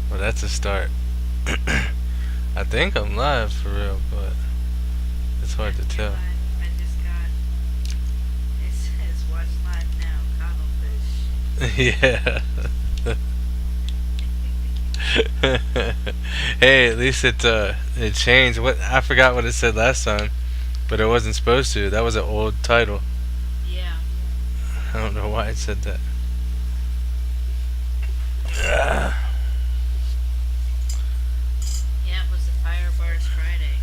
Well, that's a start. I think I'm live for real, but it's hard to You're tell. live. I just got. It says watch live now. Coddle Fish. Yeah. Hey, at least it changed. What I forgot what it said last time, but it wasn't supposed to. That was an old title. Yeah. I don't know why it said that. Ah. Yeah, it was the Fire Bars Friday.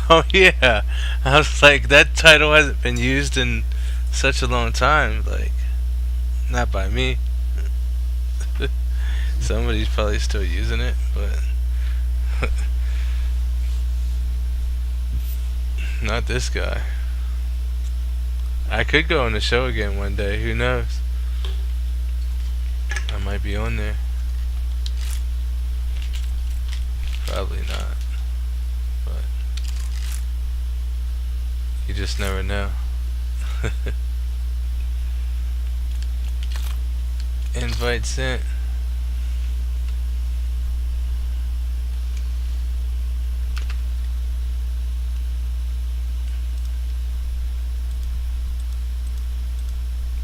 Oh yeah, I was like that title hasn't been used in such a long time. Like not by me. Somebody's probably still using it, but not this guy. I could go on the show again one day. Who knows? I might be on there. Probably not, but you just never know. Invite sent.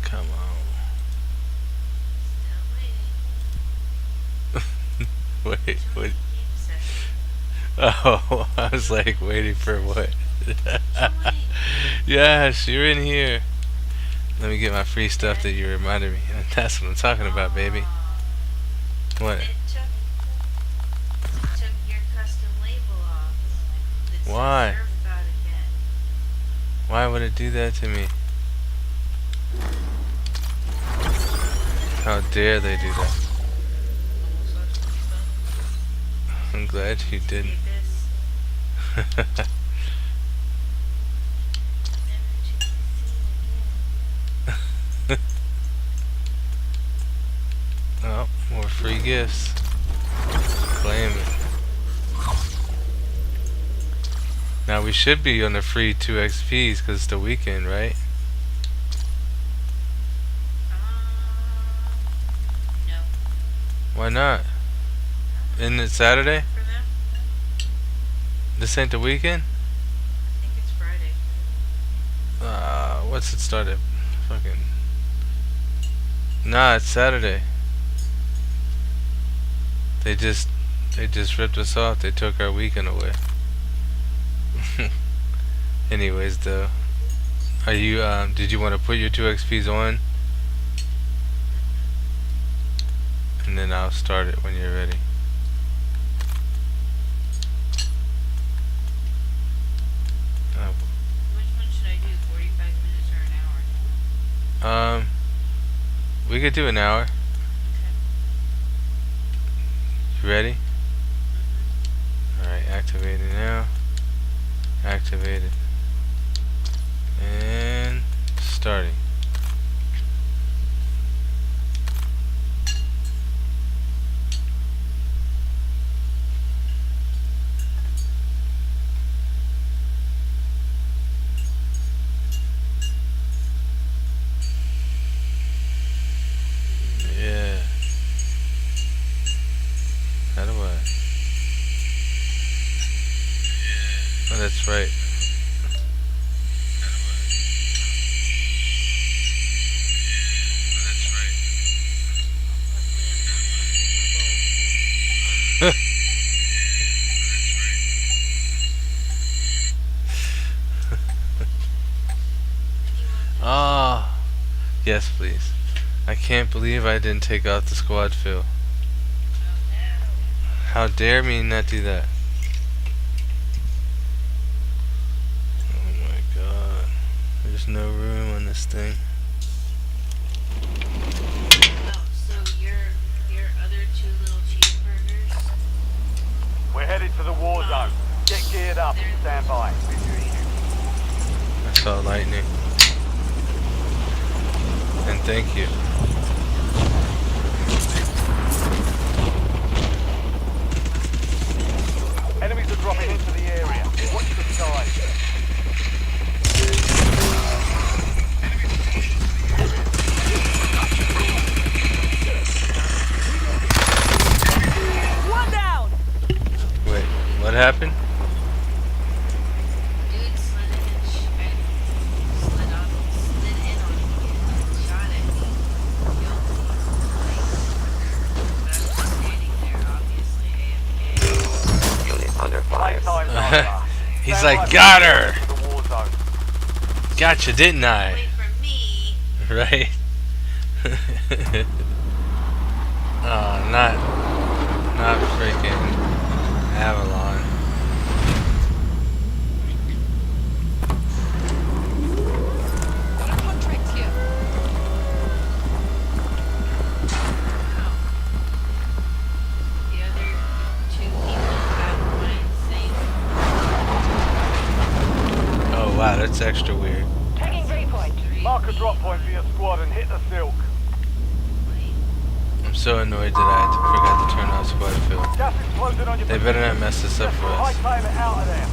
Come Still on. Wait, waiting. wait. Join game session. Oh, I was like waiting for what? Join. Yes, you're in here. Let me get my free stuff that you reminded me. That's what I'm talking about, baby. Oh, What? it took your custom label off. It says Why? Surf God again. Why would it do that to me? How dare they do that? Almost lost my phone. I'm glad you didn't. Take this. Never to be seen Oh, more free gifts. Claim it. Now we should be on the free 2 XPs because it's the weekend, right? No. Why not? Isn't it Saturday? For them? This ain't the weekend? I think it's Friday. What's it started? Fucking. Nah, it's Saturday. They just ripped us off. They took our weekend away. Anyways, though, are you did you want to put your 2 XPs on, and then I'll start it when you're ready. Which one should I do? 45 minutes or an hour? We could do an hour. Okay. You ready? Mm-hmm. Alright, activating now. Activated. And starting. Yeah. How do I? Oh, that's right. Luckily, I'm doing something with both. You want that? Ah, yes, please. I can't believe I didn't take out the squad fill. Oh no. How dare me not do that? Oh my god. There's no room on this thing. Oh, so your other two little cheeseburgers, We're headed to the war zone. Get geared up and stand by. I saw lightning. And thank you. Enemies are dropping into the area. Watch the skies. What happened? Dude slid in and slid in on me and shot at me. Killed me twice. But I was just standing there, obviously AFK. Unit under fire. Playtime's over. He's Stand like, by got for her! to the war zone. Gotcha, didn't I? Wait for me. Right? Oh, not freaking Avalon. Got a contract here. The other two people have one same. Oh wow, that's extra weird. Taking waypoint. Mark a drop point for your squad and hit the silk. I'm so annoyed that I forgot to turn off squad field. Gas exploded on your They better not mess this up for us. Hightail it out of there.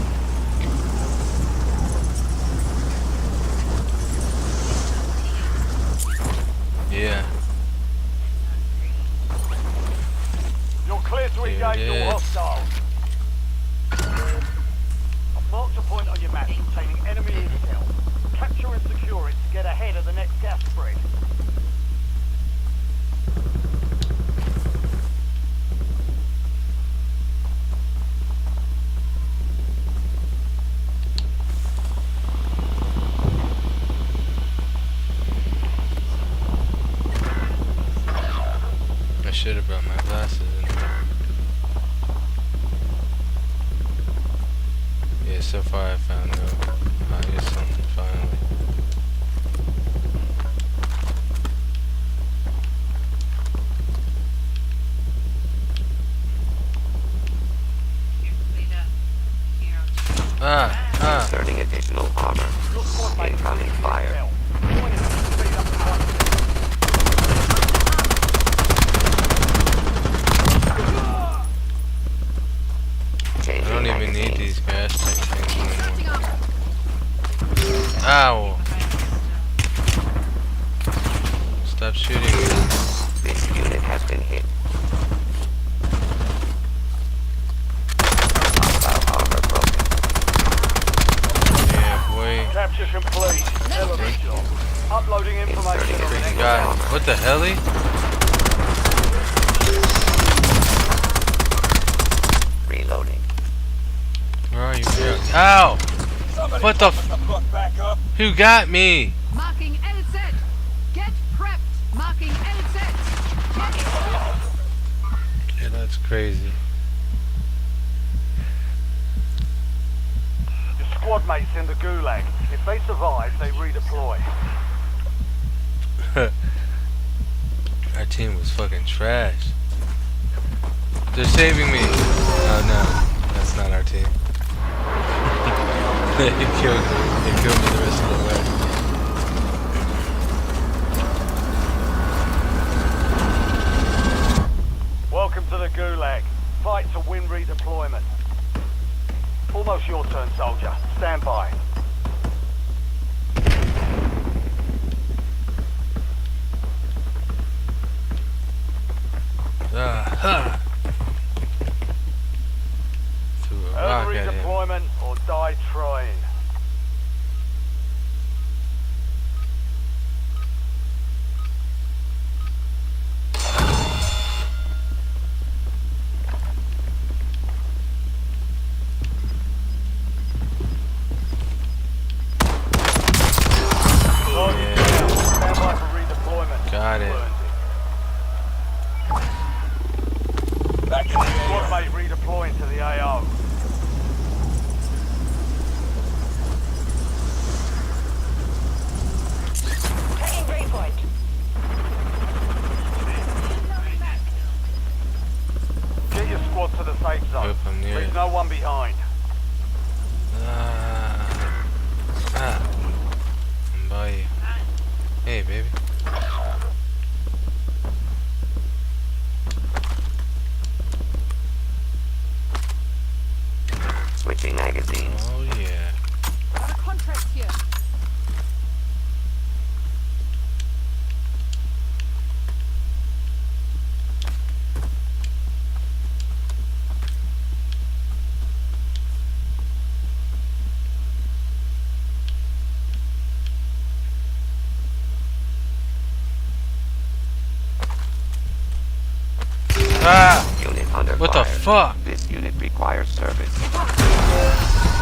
Yeah. You're clear to Here it engage is. all hostiles. I've marked a point on your map containing enemy intel. Capture and secure it to get ahead of the next gas spread. I should have brought my glasses in. Yeah, so far I found no obvious something finally. Here, wait up. Here, Ah. Inserting additional armor. Your squad mate is Incoming leading fire. intel. Join us to speed up the fight. I Changing don't even need magazines. these gas tank things Inserting anymore. armor. Ow! Stop shooting me. This unit has been hit. Hostile armor broken. Yeah, boy. Capture complete. Hell of a job. Uploading information on the Inserting next God, what the helly? Reloading. Where are you? Ow! What the f- Who got me? Marking LZ. Get prepped. Marking LZ. Yeah, that's crazy. Your squad mates in the gulag. If they survive, they redeploy. Our team was fucking trash. They're saving me. Oh no, that's not our team. They killed me. They killed me the rest of the way. Welcome to the gulag. Fight to win redeployment. Almost your turn, soldier. Stand by. Ha! Threw a rock Earn at him. redeployment or die trying. Target down. Stand by for redeployment. Got it. Squad mate redeploying to the AO. Taking waypoint. Get your squad to the safe zone. Hope I'm near. Leave no one behind. I'm by you. Hey, baby. Switching magazines. Oh yeah. Got a contract here. Ah! Unit under What the fire. fuck? This unit requires service.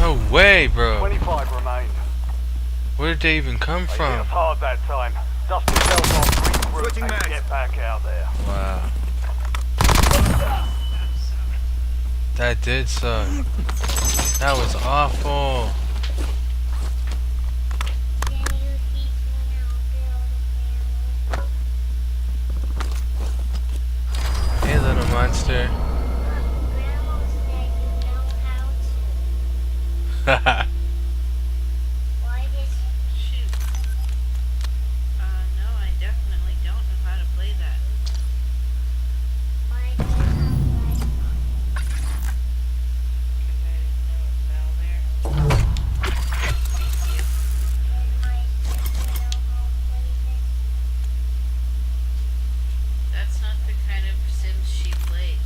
No way, bro. 25 remain. Where did they even come They hit from? us hard that time. Dust yourself off, regroup, and get back out there. Wow. That did suck. That was awful. Hey, little monster. Haha. Shoot. No, I definitely don't know how to play that. Because I didn't know it fell there. Thank you. That's not the kind of Sims she played.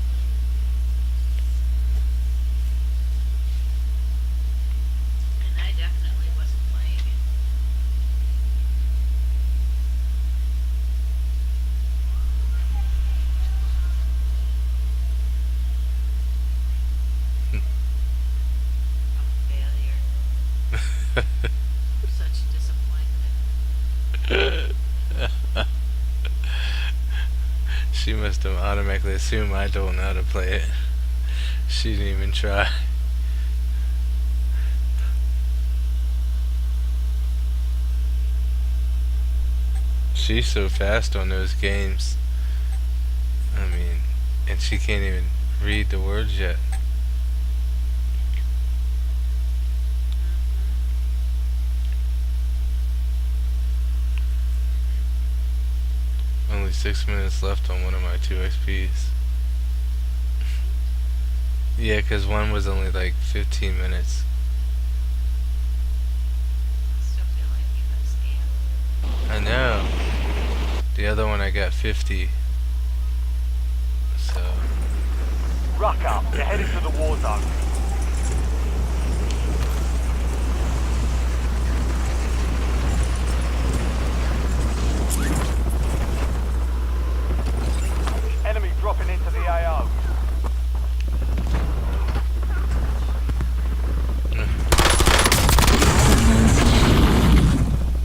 And I definitely wasn't playing it. I'm a failure. Such disappointment. She must have automatically assumed I don't know how to play it. She didn't even try. She's so fast on those games. I mean, and she can't even read the words yet. Only 6 minutes left on one of my 2 XPs. Yeah, 'cause one was only like 15 minutes. Still feel like you got scammed. I know. The other one I got 50. So, Ruck up, you're headed to the war zone. Enemy dropping into the AO.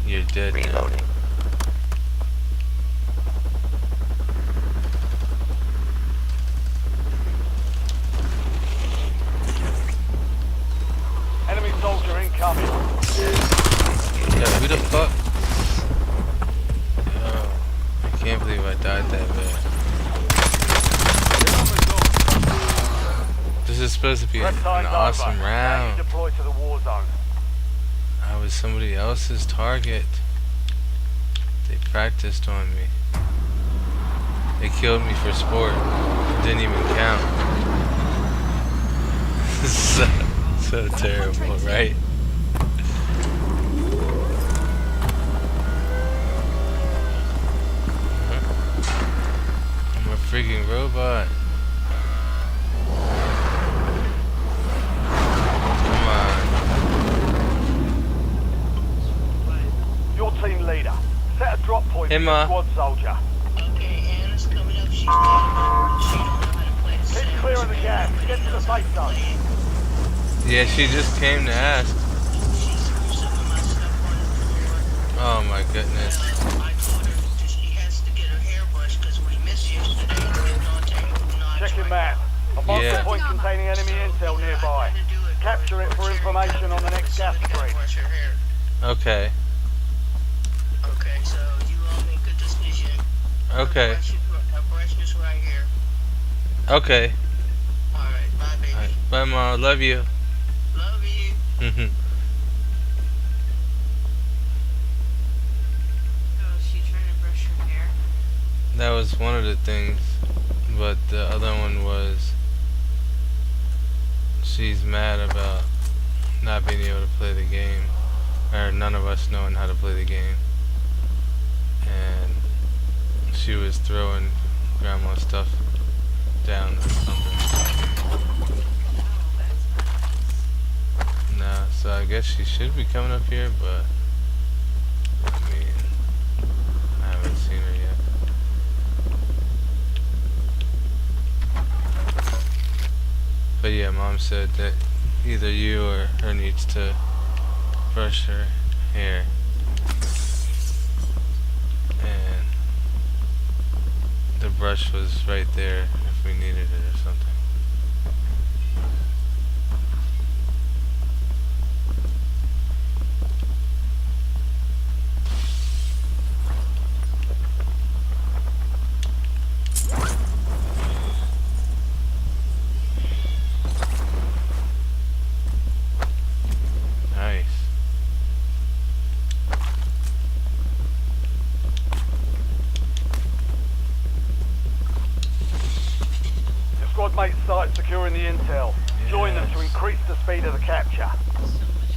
you're dead now. Reloading. Enemy soldier incoming. Yeah, who the fuck? Yo, I can't believe I died that bad. This is supposed to be Red an time's awesome over. Now you round. deploy to the war zone. I was somebody else's target. They practiced on me. They killed me for sport. It didn't even count. so terrible, right? I'm a freaking robot. Come on. Your team leader. Set a drop point Hey, for Ma. your squad soldier. Okay, Anna's coming up. She's she don't know how to play the Keep Sims. clearing the gas. Get to the safe zone. Yeah, she just came to ask. She threw some of my stuff on the floor. Oh my goodness. I told her that she has to get her hair brushed because we missed yesterday. Check your map. A mark Yeah. the point containing enemy intel nearby. Capture it for information on the next gas stream. Okay. Okay, so you all make a decision. Okay. Her brush is right here. Okay. Alright, bye baby. Alright. Bye, Mom. Love you. Love you. Mhm. Oh, is she trying to brush her hair? That was one of the things, but the other one was she's mad about not being able to play the game, or none of us knowing how to play the game, and she was throwing grandma's stuff down or something. Oh, that's nice. No, so I guess she should be coming up here, but I mean, I haven't seen her yet. mom said that either you or her needs to brush her hair. And the brush was right there if we needed it or something. Nice. Your squad mate's site securing the intel. Join them to Yes. increase the speed of the capture. So much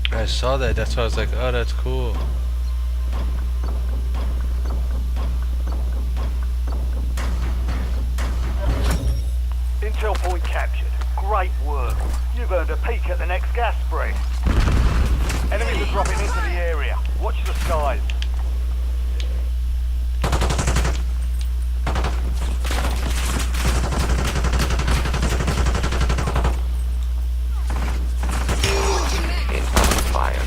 fun. I saw that, that's why I was like, oh, that's cool. Intel point captured. Great work. You've earned a peek at the next gas spread. Enemies are dropping into the area. Watch the skies. Incoming fire.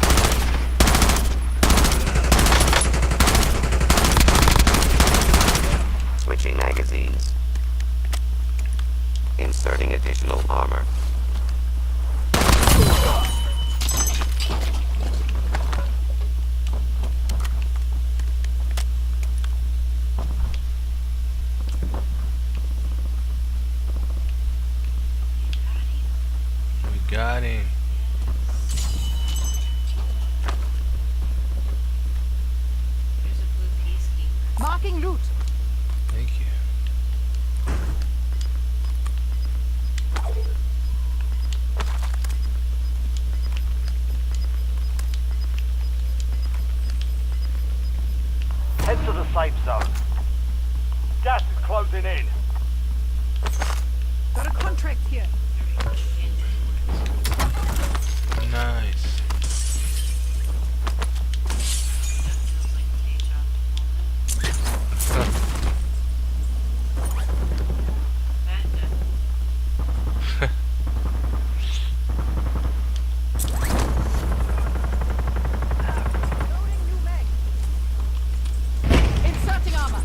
Switching magazines. Inserting additional armor. We got him. There's a blue peacekeeper. Marking loot. Thank you. Head to the safe zone. Gas is closing in. Got a contract here. Nice. Feels like deja vu moment. That does. Loading new mag. Inserting armor.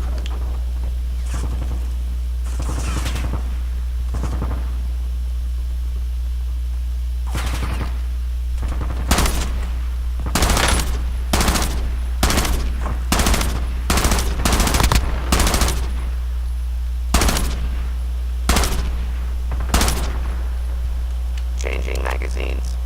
Changing magazines.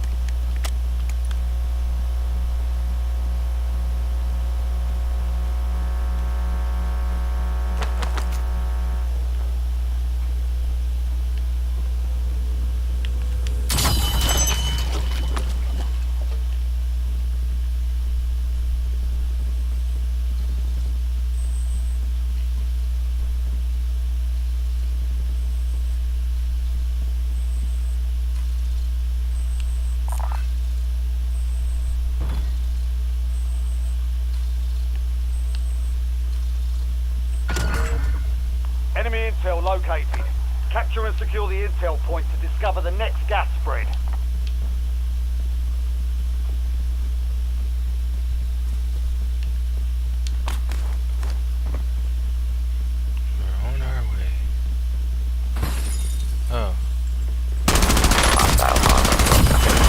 Enemy intel located. Capture and secure the intel point to discover the next gas spread. We're on our way. Oh, Hostile armor broken.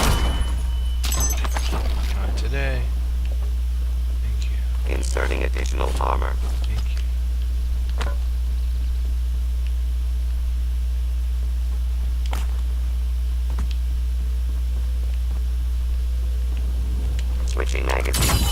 not today. Thank you. Inserting additional armor. Thank you. Switching magazines.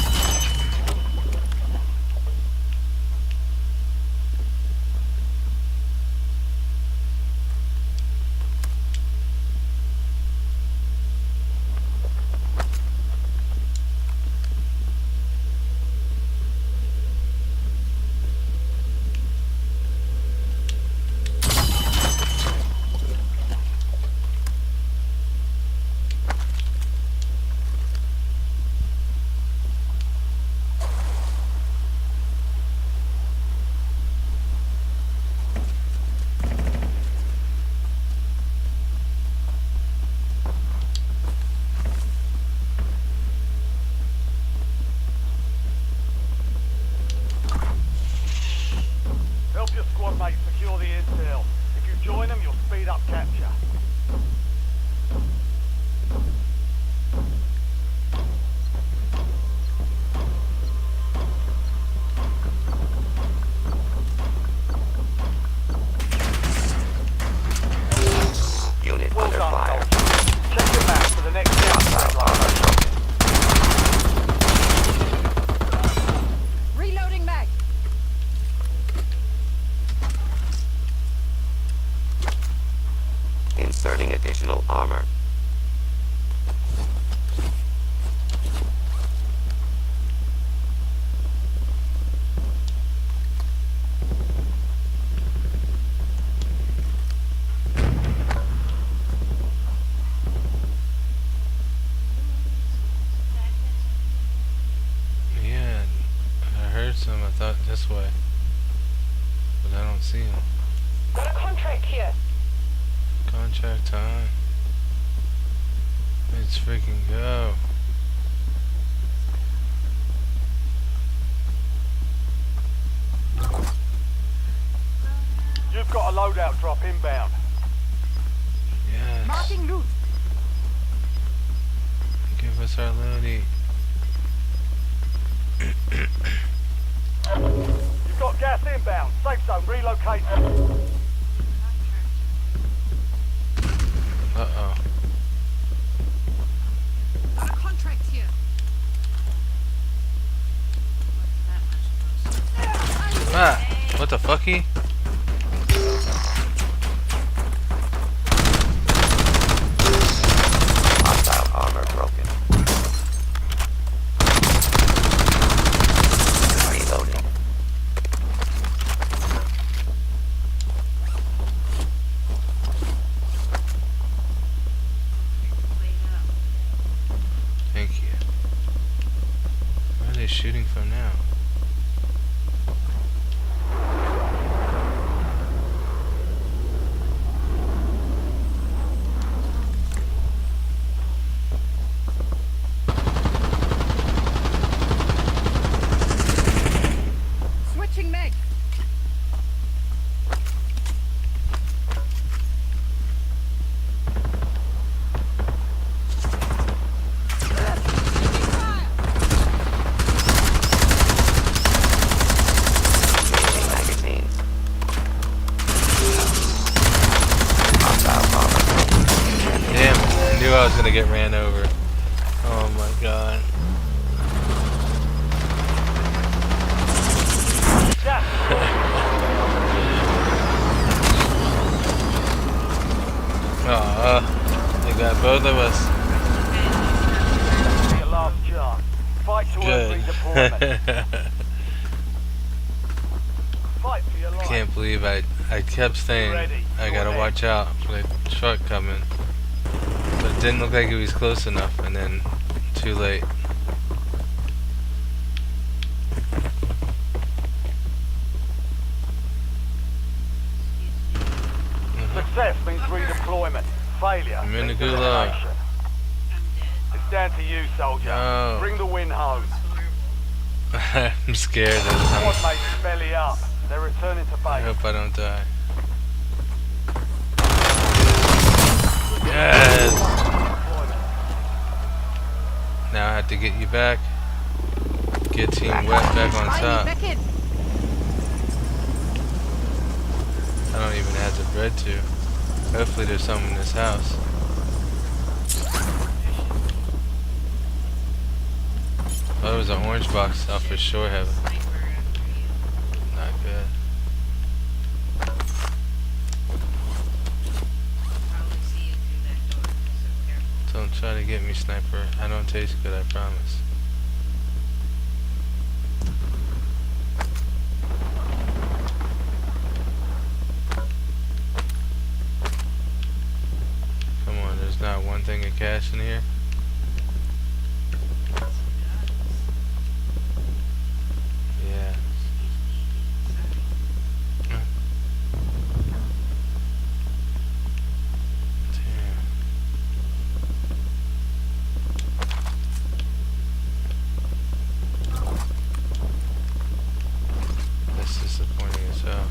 some, I thought this way. But I don't see him. Got a contract here. Contract time. Let's freaking go. You've got a loadout drop inbound. Yes. Marking loot. Give us our loadie. You've got gas inbound. Safe zone relocated. Uh-oh. Got a contract here. Ah! What the fucky? Hostile armor broken. Reloading. Thank you. Where are they shooting from now? Switching meg. Changing magazines. Hostile armor broken. Damn, I knew I was gonna get ran over. Oh my god. They got both of us. Your last chance. Fight to earn Good. redeployment. Fight for your life. Can't believe I kept saying I gotta watch out for the truck coming. But it didn't look like it was close enough, and then too late. Success means redeployment. Failure I'm in the means gulag. elimination. I'm dead. It's down to you, soldier. No. Bring the win home. Horrible. I'm scared. Squad mates belly up. They're returning to I base. hope I don't die. Yes! Now I have to get you back. Get Team Wet back on top. Back in. I don't even have the bread to. Hopefully there's some in this house. Oh, there was an orange box. I'll for sure have it. Sniper after you. Not good. Probably see you through that door, so careful. Don't try to get me, sniper. I don't taste good, I promise. Come on, there's not one thing of cash in here. Yeah. Damn. That's disappointing as hell.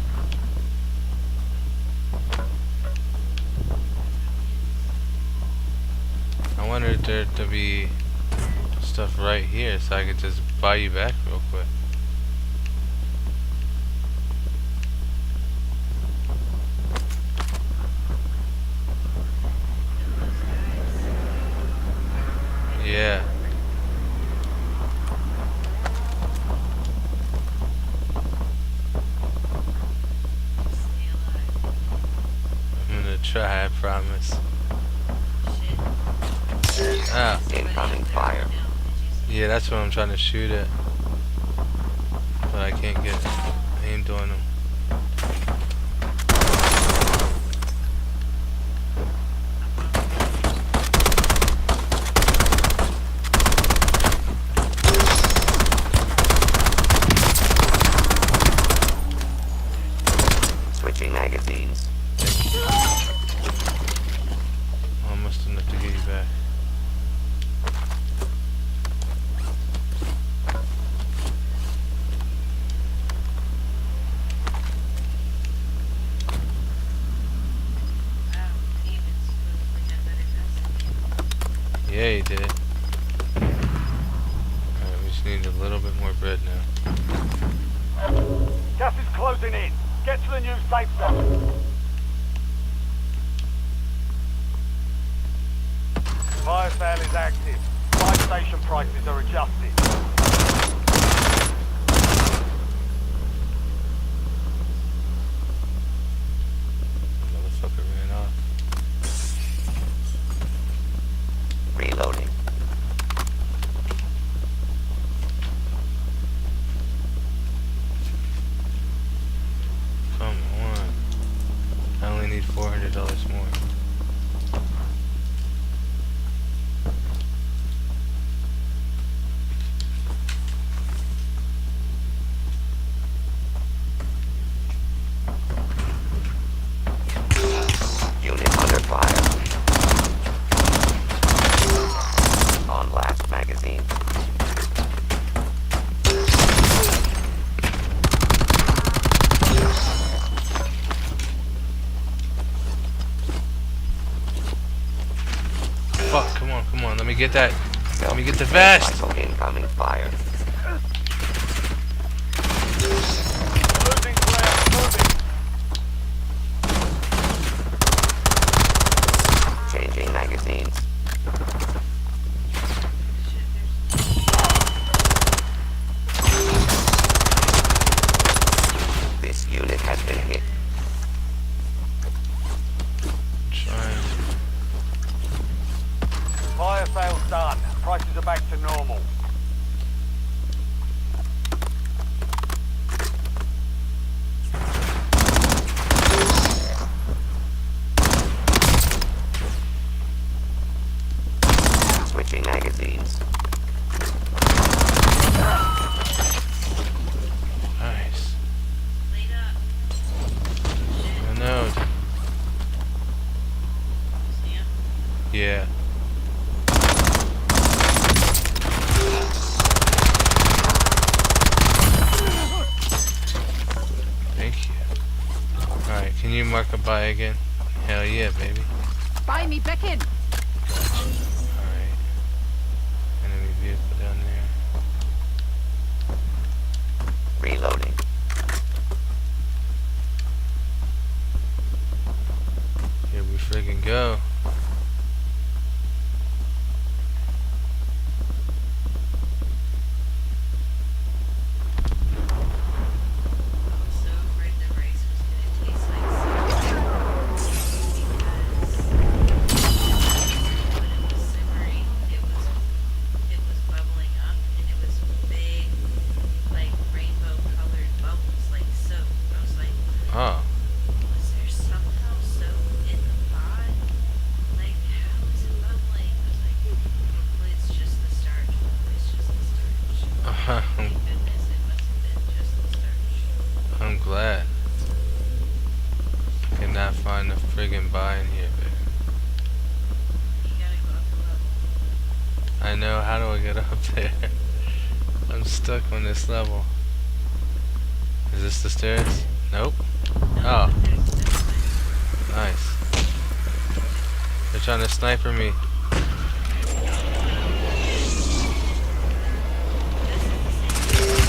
I wanted there to be stuff right here so I could just buy you back real quick. Yeah. Stay alive. I'm gonna try, I promise. Shit. Ah, Incoming fire. yeah, that's what I'm trying to shoot at. But I can't get aimed on them. Switching magazines. Almost enough to get you back. Wow, demons supposedly have better guns than you. Yeah, you did. Alright, we just need a little bit more bread now. Gas is closing in. Get to the new safe zone. Fire sale is active. Fire station prices are adjusted. Motherfucker ran off. Reloading. Come on. I only need $400 more. Unit under fire. On last magazine. Fuck, come on, let me get that. Let me get the Self-contained vest. rifle incoming fire. Losing ground. Moving. Changing magazines. Shit, This unit has been hit. Trying. Fire sale's done. Prices are back to normal. Switching magazines. Nice. Lead up. I know. See him? Yeah. Thank you. Alright, can you mark a buy again? Hell yeah, baby. Buy me back in. Alright. Enemy vehicle down there. Reloading. Here we friggin' go. I was so afraid the rice was gonna taste like because when it was simmering, it was bubbling up and it was big, like rainbow colored bubbles, like soap. I was like, Oh. was there somehow soap in the pot? Like, how is it bubbling? I was like, hopefully it's just the starch. Hopefully it's just the starch. Thank goodness it must have been just the starch. I'm glad. Cannot find a friggin' buy in here, baby. You gotta go up the level. I know, how do I get up there? I'm stuck on this level. Is this the stairs? Nope. No, Oh. there's this way. Nice. They're trying to sniper me.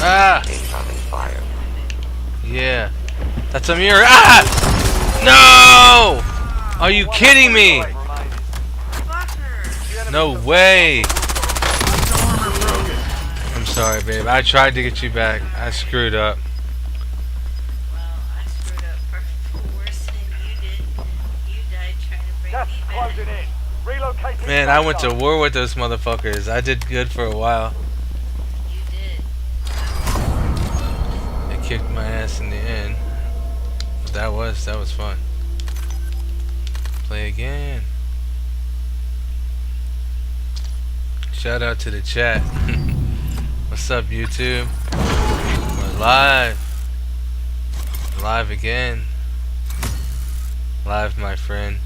Ah! Incoming fire. Yeah. That's a mirror. Ah! No! Are you kidding me? Fucker! No way. I'm sorry, babe. I tried to get you back. I screwed up. Well, I screwed up far worse than you did. You died trying to bring Gas me is back. closing in. Relocating. Man, I safe went to zone. war with those motherfuckers. I did good for a while. You did. They kicked my ass in the end. But that was fun. Play again. Shout out to the chat. What's up, YouTube? We're live. Live again. Live, my friend.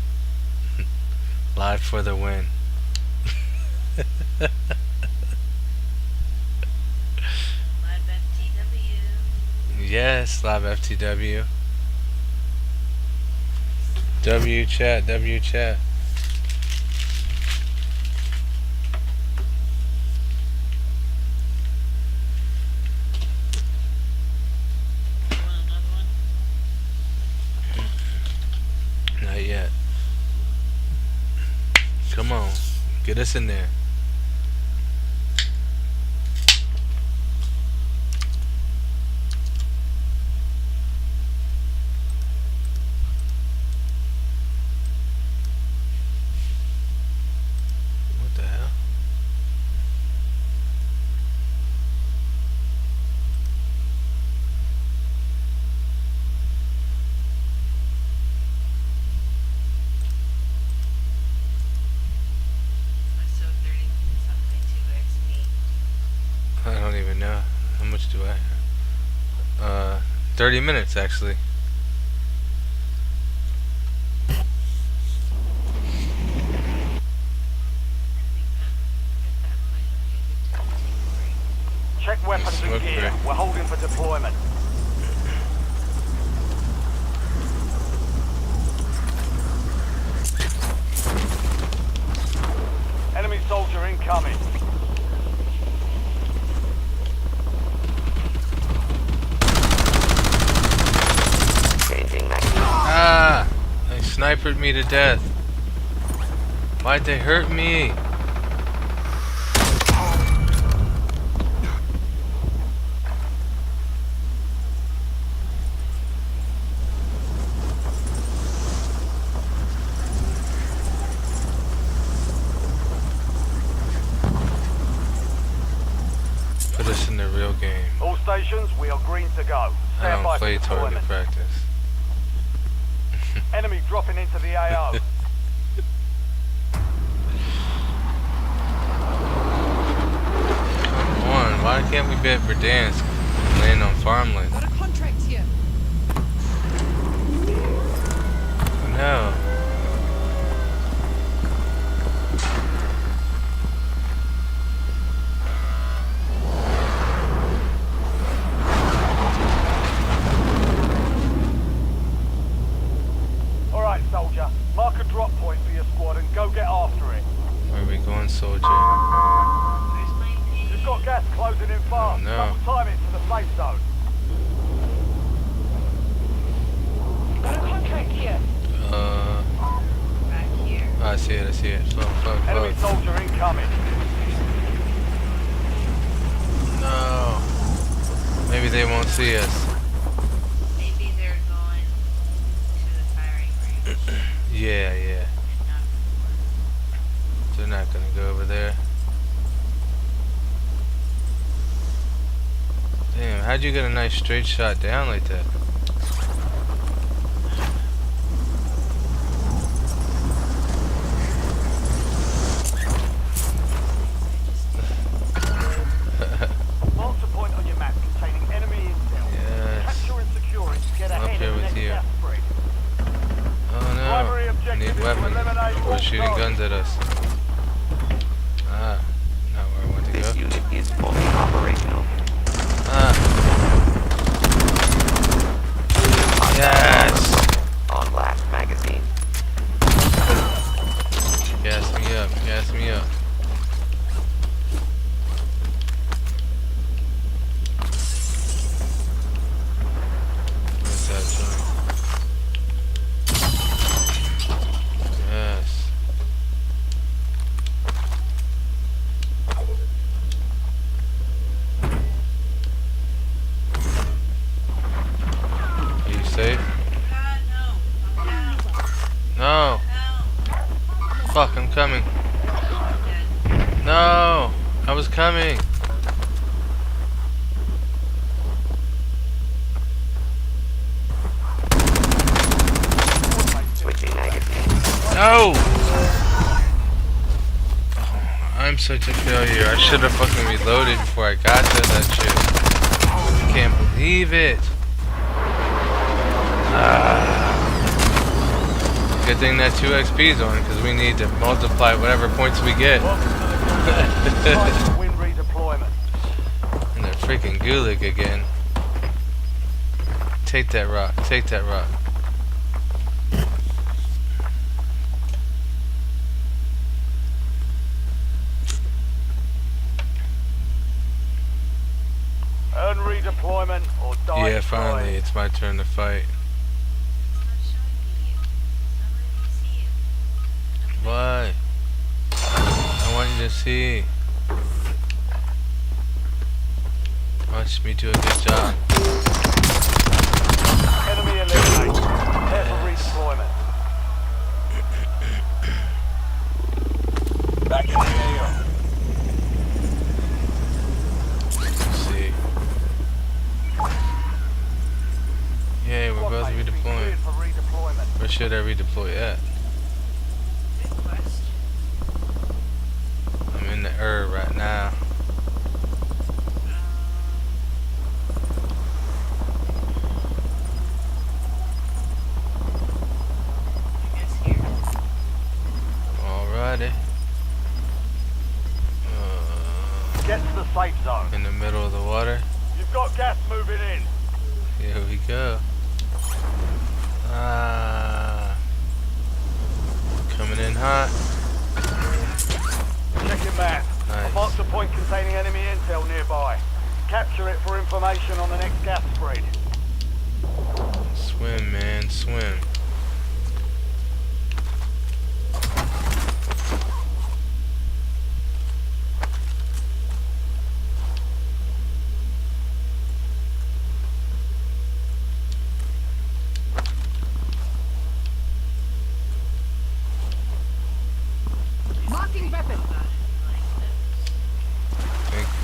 Live for the win. Live FTW. Yes, live FTW. W chat, W chat. You want another one? Not yet. Come on, get us in there. What the hell? I saw 30 minutes on my 2x me. I don't even know. How much do I have? 30 minutes actually. That might be a good time to take a break. Check weapons and Smoke gear. break. We're holding for deployment. Enemy soldier incoming. Changing magazines. Ah! They snipered me to death. Why'd they hurt me? Put us in the real game. All stations, we are green to go. I Stand by don't for play target deployment. practice. Enemy dropping into the AO. Come on, why can't we be at Verdansk and land on farmland? Got a contract here. No. Alright, soldier. Mark a drop point for your squad and go get after it. Where are we going, soldier? Where's my pin? You've got gas closing in fast. Oh, no. Double time it to the safe zone. Got a contract here. Back here. Oh, I see it, I see it. Fuck. Enemy soldier incoming. No. Maybe they won't see us. Maybe they're going to the firing range Yeah. and not before. They're not gonna go over there. Damn, how'd you get a nice straight shot down like that? Mark the point on your map containing enemy intel. Yes. Capture and secure it to get I'm up ahead here of the with next you. gas spread. Oh Primary no. I objective need is to weapons. eliminate People all are shooting targets. guns at us. Ah, not where I want to This go. unit is fully operational. Ah. Yes. On last magazine. Gas me up, gas me up. What's that joint? Yes. Are you safe? God, no. I'm down. No. Help. Fuck, I'm coming. I'm dead. No. I was coming. Switching magazines. No! I'm such a failure. I should have fucking reloaded before I got to that shit. I can't believe it. Ah. Good thing that 2 XP's on, because we need to multiply whatever points we get. Welcome to the game. Time to win redeployment. And they're freaking gulag again. Take that rock. Take that rock. Earn redeployment or die Yeah, finally, trying. it's my turn to fight. It's not showing me you. It's not letting me see you. Why? I want you to see. Watch me do a good job. Enemy eliminated. Prepare for redeployment. Back in the AO. Let's see. Yay, we're both Squad mates been redeploying. cleared for redeployment. Where should I redeploy at? Good question. I'm in the right now. I guess here. Alrighty. Get to the safe zone. In the middle of the water. You've got gas moving in. Here we go. Ah. Coming in hot. Check your map. Nice. Mark the point containing enemy intel nearby. Capture it for information on the next gas spread. Swim, man, swim. Marking weapon. Thank you.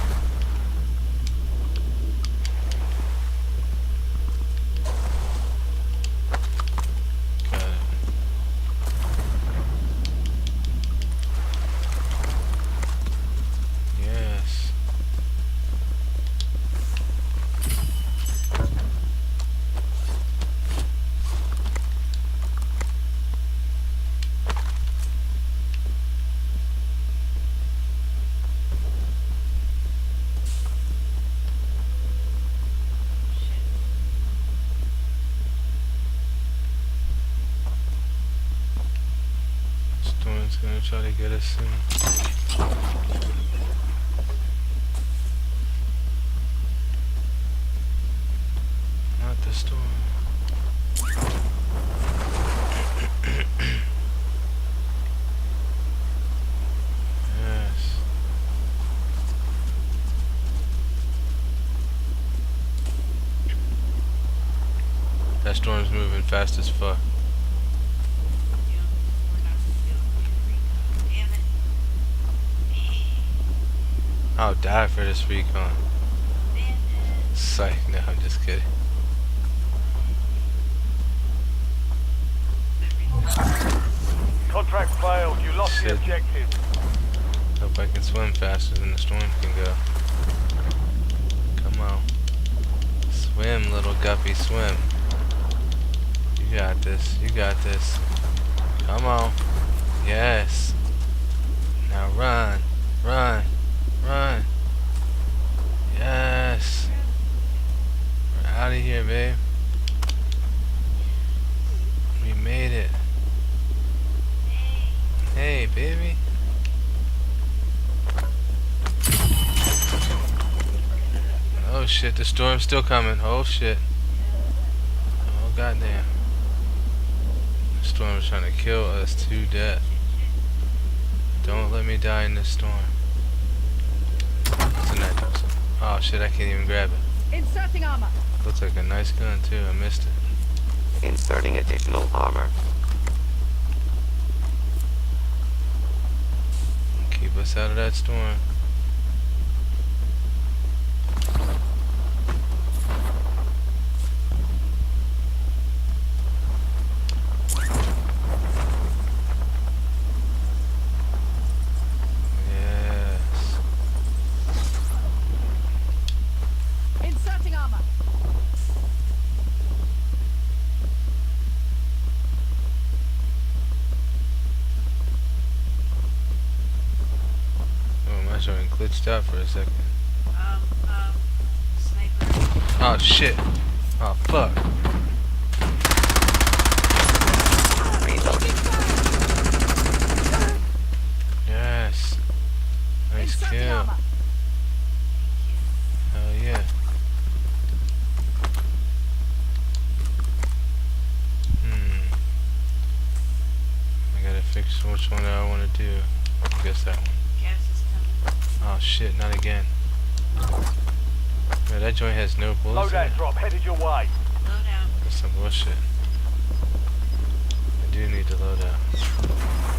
Got it. Yes. Storm's gonna try to get us soon. Not the storm. Yes. That storm's moving fast as fuck. Damn it. I'll die for this recon. Damn it. Psych, no, I'm just kidding. Contract failed. You lost the Shit. objective. Hope I can swim faster than the storm can go. Come on. Swim, little guppy, swim. You got this. You got this. Come on. Yes. Now run. Run. Run. Yes. We're out of here, babe. We made it. Hey, baby. Oh shit, the storm's still coming. Oh shit. Oh goddamn. The storm's trying to kill us to death. Don't let me die in this storm. What's in that? Oh shit, I can't even grab it. Inserting armor. Looks like a nice gun too. I missed it. Inserting additional armor. Keep us out of that storm. Yes. Inserting armor. out for a second. Sniper. Oh shit. Oh fuck. Reloading. Yes. Nice kill. Hell yeah. I gotta fix which one I want to do. I guess that one. Gas is coming. Oh shit, not again. Man, that joint has no bullets in Loadout it. drop headed your way. Load out. That's some bullshit. I do need to load out.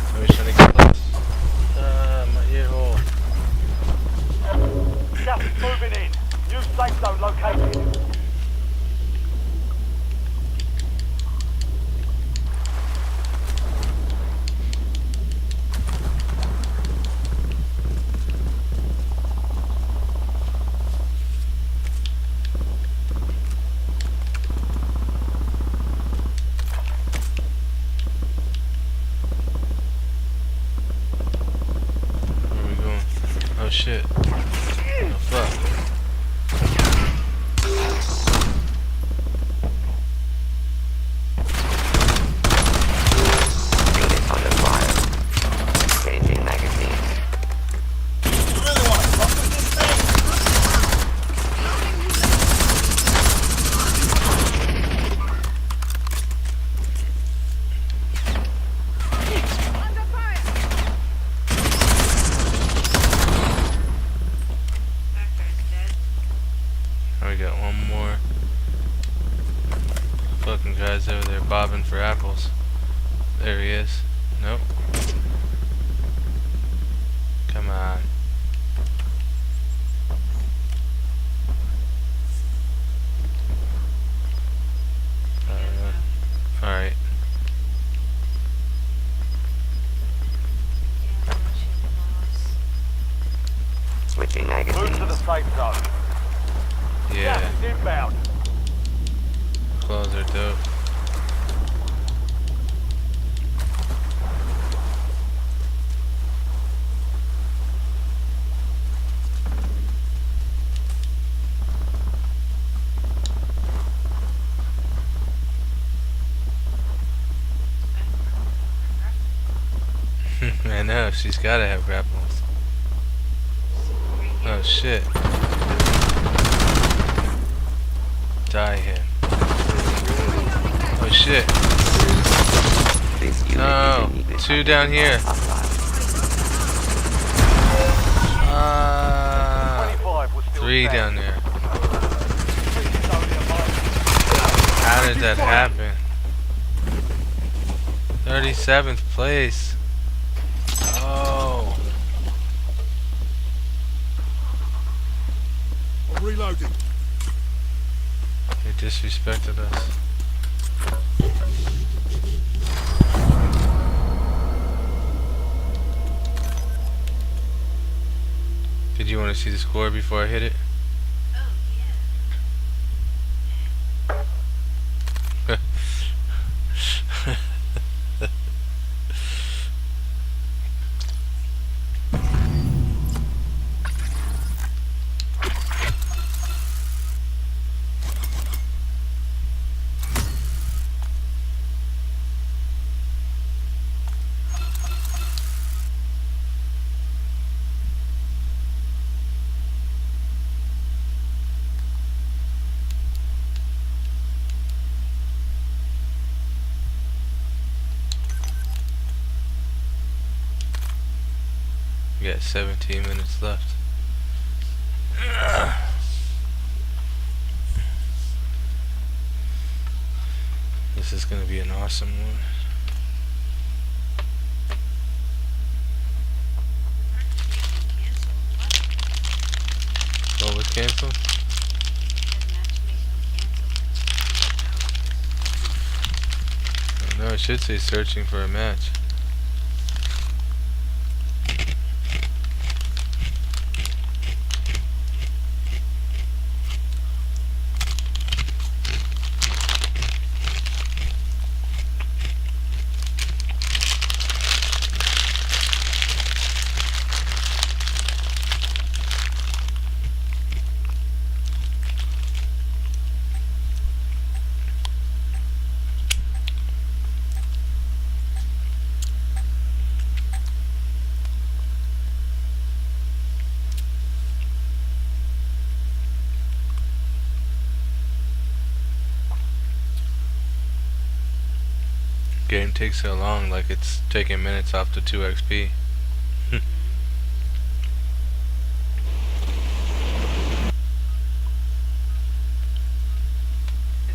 Somebody's trying to get close. My ear hole. Gas is moving in. New safe zone located. Where are we going? Oh shit. Oh fuck. Unit under fire. Changing magazine. Under fire. That guy's dead. Oh, we got one more. Fucking guy's over there bobbing for apples. There he is. Nope. Come on. Alright. Yeah, watching boss. Switching Move to the magazines. safe zone. Yeah, Gas is inbound. claws are dope. I know, she's gotta have grapples. Oh shit. Die him. Oh shit. This unit No, is immediately two down here. Ah, 25 was still three down standing. there. It's only a moment. How did that happen? 37th place. Oh. I'm reloading. They disrespected us. Did you want to see the score before I hit it? Oh, yeah. We got 17 minutes left. This is gonna be an awesome one. Cancel. What? What was canceled? Said matchmaking canceled. No, it should say searching for a match. game takes so long, like it's taking minutes off the 2 XP. It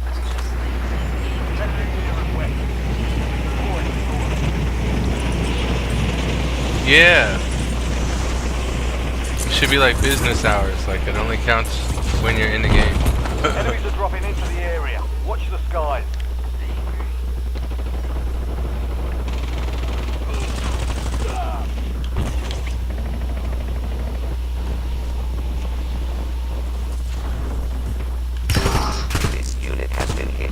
was just like Heavily near and west. Deploying. Yeah. Should be like business hours, like it only counts when you're in the game. Enemies are dropping into the area. Watch the skies. This unit has been hit.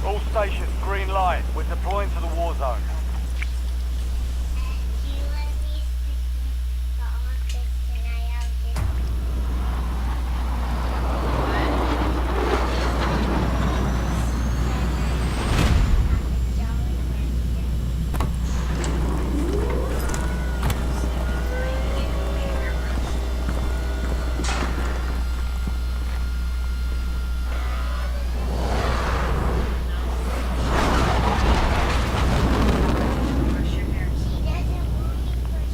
All stations, green light. We're deploying to the war zone.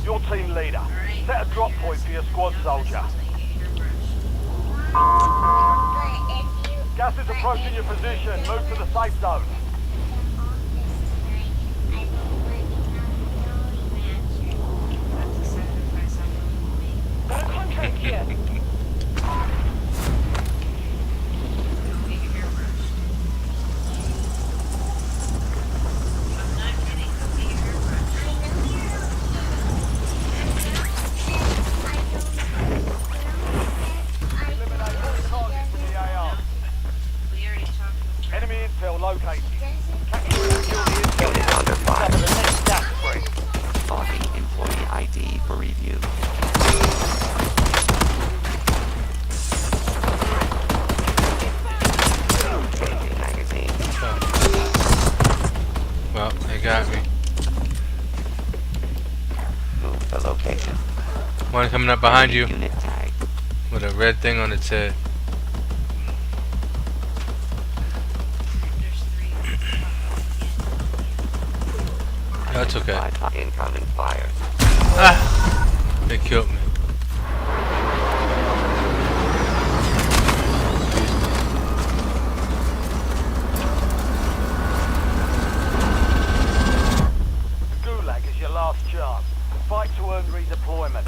Your team leader. Set a drop point for your squad soldier. Gas is approaching your position. Move to the safe zone. Eliminate all targets in the AR. Enemy intel located. Capture and secure the intel. Unit under fire. Cover the next gas spree. Logging employee ID for review. Changing magazine. Well, they got me. Move the location. One coming up behind you Unit tag. with a red thing on its head. That's okay. Incoming fire. Ah! They killed me. Gulag is your last chance. Fight to earn redeployment.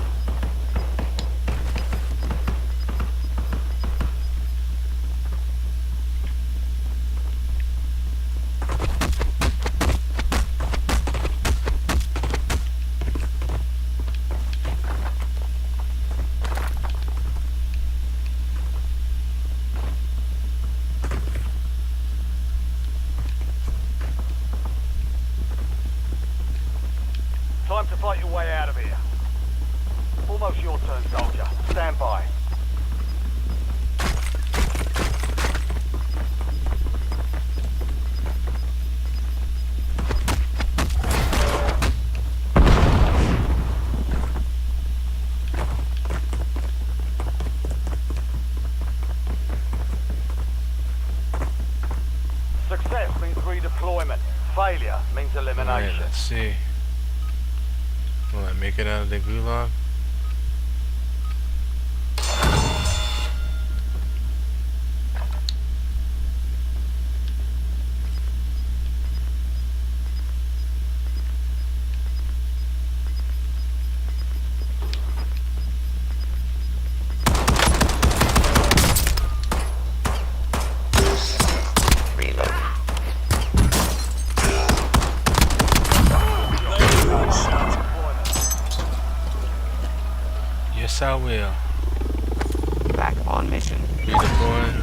Time to fight your way out of here. Almost your turn, soldier. Stand by. Success means redeployment. Failure means Alright, elimination. let's see. Will I make it out of the gulag? Reload. Yes, I will. Back on mission. Redeploying.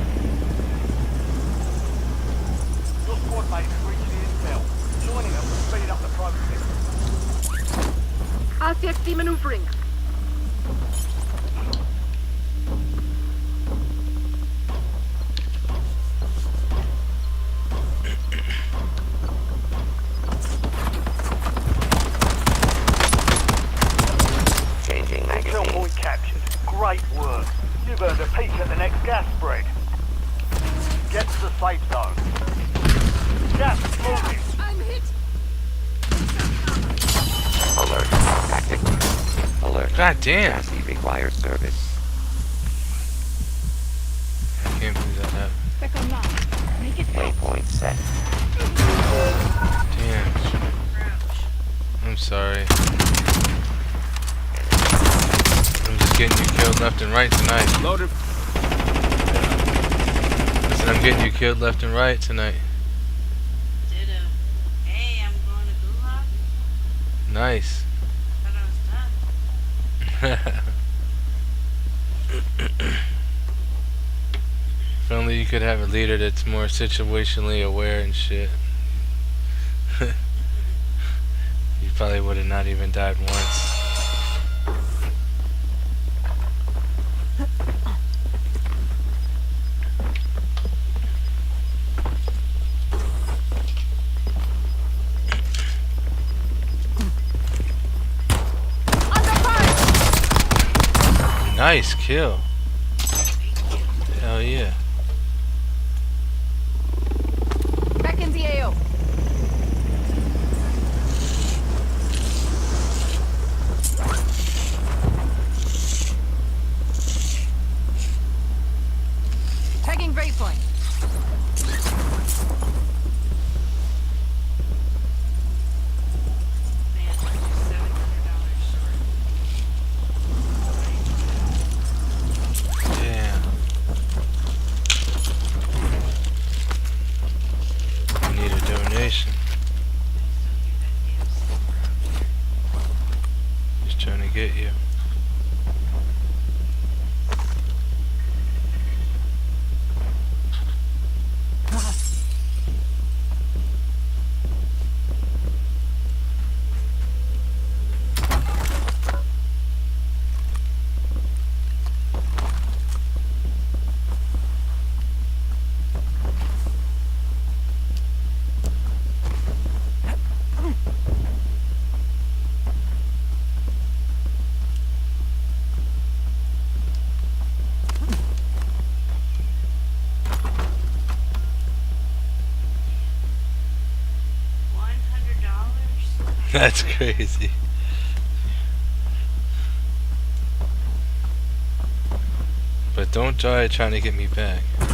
Your squad mates have reached the intel. Joining us will speed up the process. RCXD maneuvering. peek at the next gas spread. Get to the safe zone. Gas is moving. I'm hit. Alert. Active. Alert. God damn. Chassis requires service. I can't believe that happened. Back on now. Make it Waypoint set. Damn. Crouch. I'm sorry. I'm just getting you killed left and right tonight. Loaded. Listen, I'm getting you killed left and right tonight. Ditto. Hey, I'm going to gulag. Nice. Thought I was done. If only you could have a leader that's more situationally aware and shit. You probably would have not even died once. under fire. Nice kill. Hell yeah. Back in the AO. Tagging waypoint. Man, we're just $700 short. Damn. I need a donation. Please don't do that damn super. Just trying to get you. $100? That's crazy. But don't try trying to get me back. I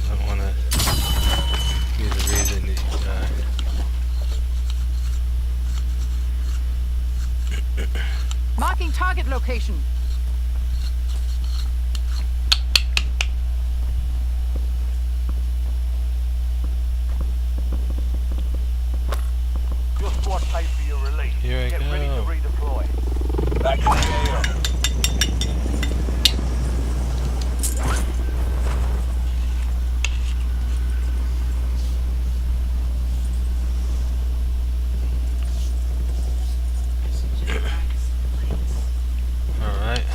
don't want to be the reason that you die. Marking target location. Your squad paid for your release. Here I Get ready to go. redeploy. Back in the AO. Alright.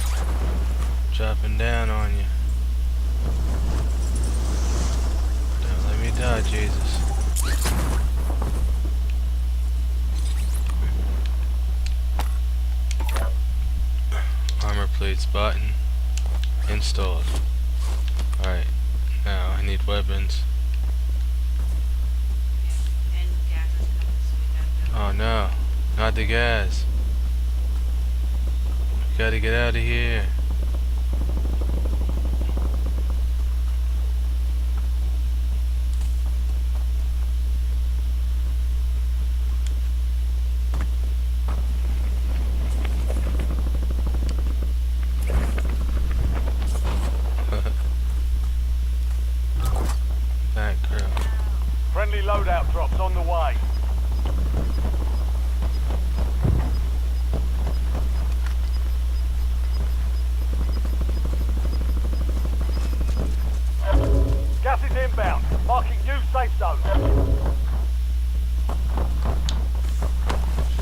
Dropping down on you. Don't let me die, Jesus. Armor plates button installed. Alright. Now I need weapons. And gas is coming, so we gotta go. Oh no. Not the gas. We gotta get out of here. That girl. Friendly loadout drops on the way. Gas is inbound. Marking new safe zone.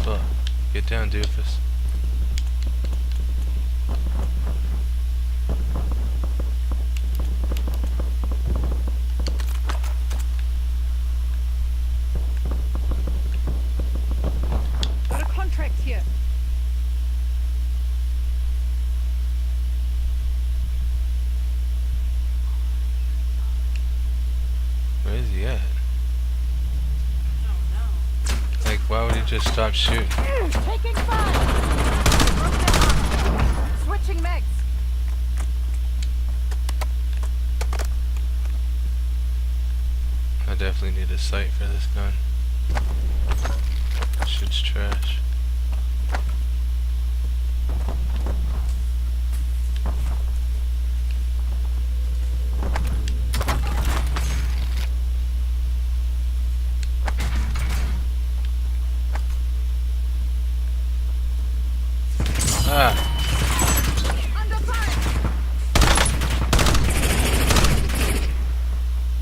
Fuck. Get down, doofus. Got a contract here. just stop shooting. Taking fire. Switching mags. I definitely need a sight for this gun. This shit's trash. Ah! Under fire.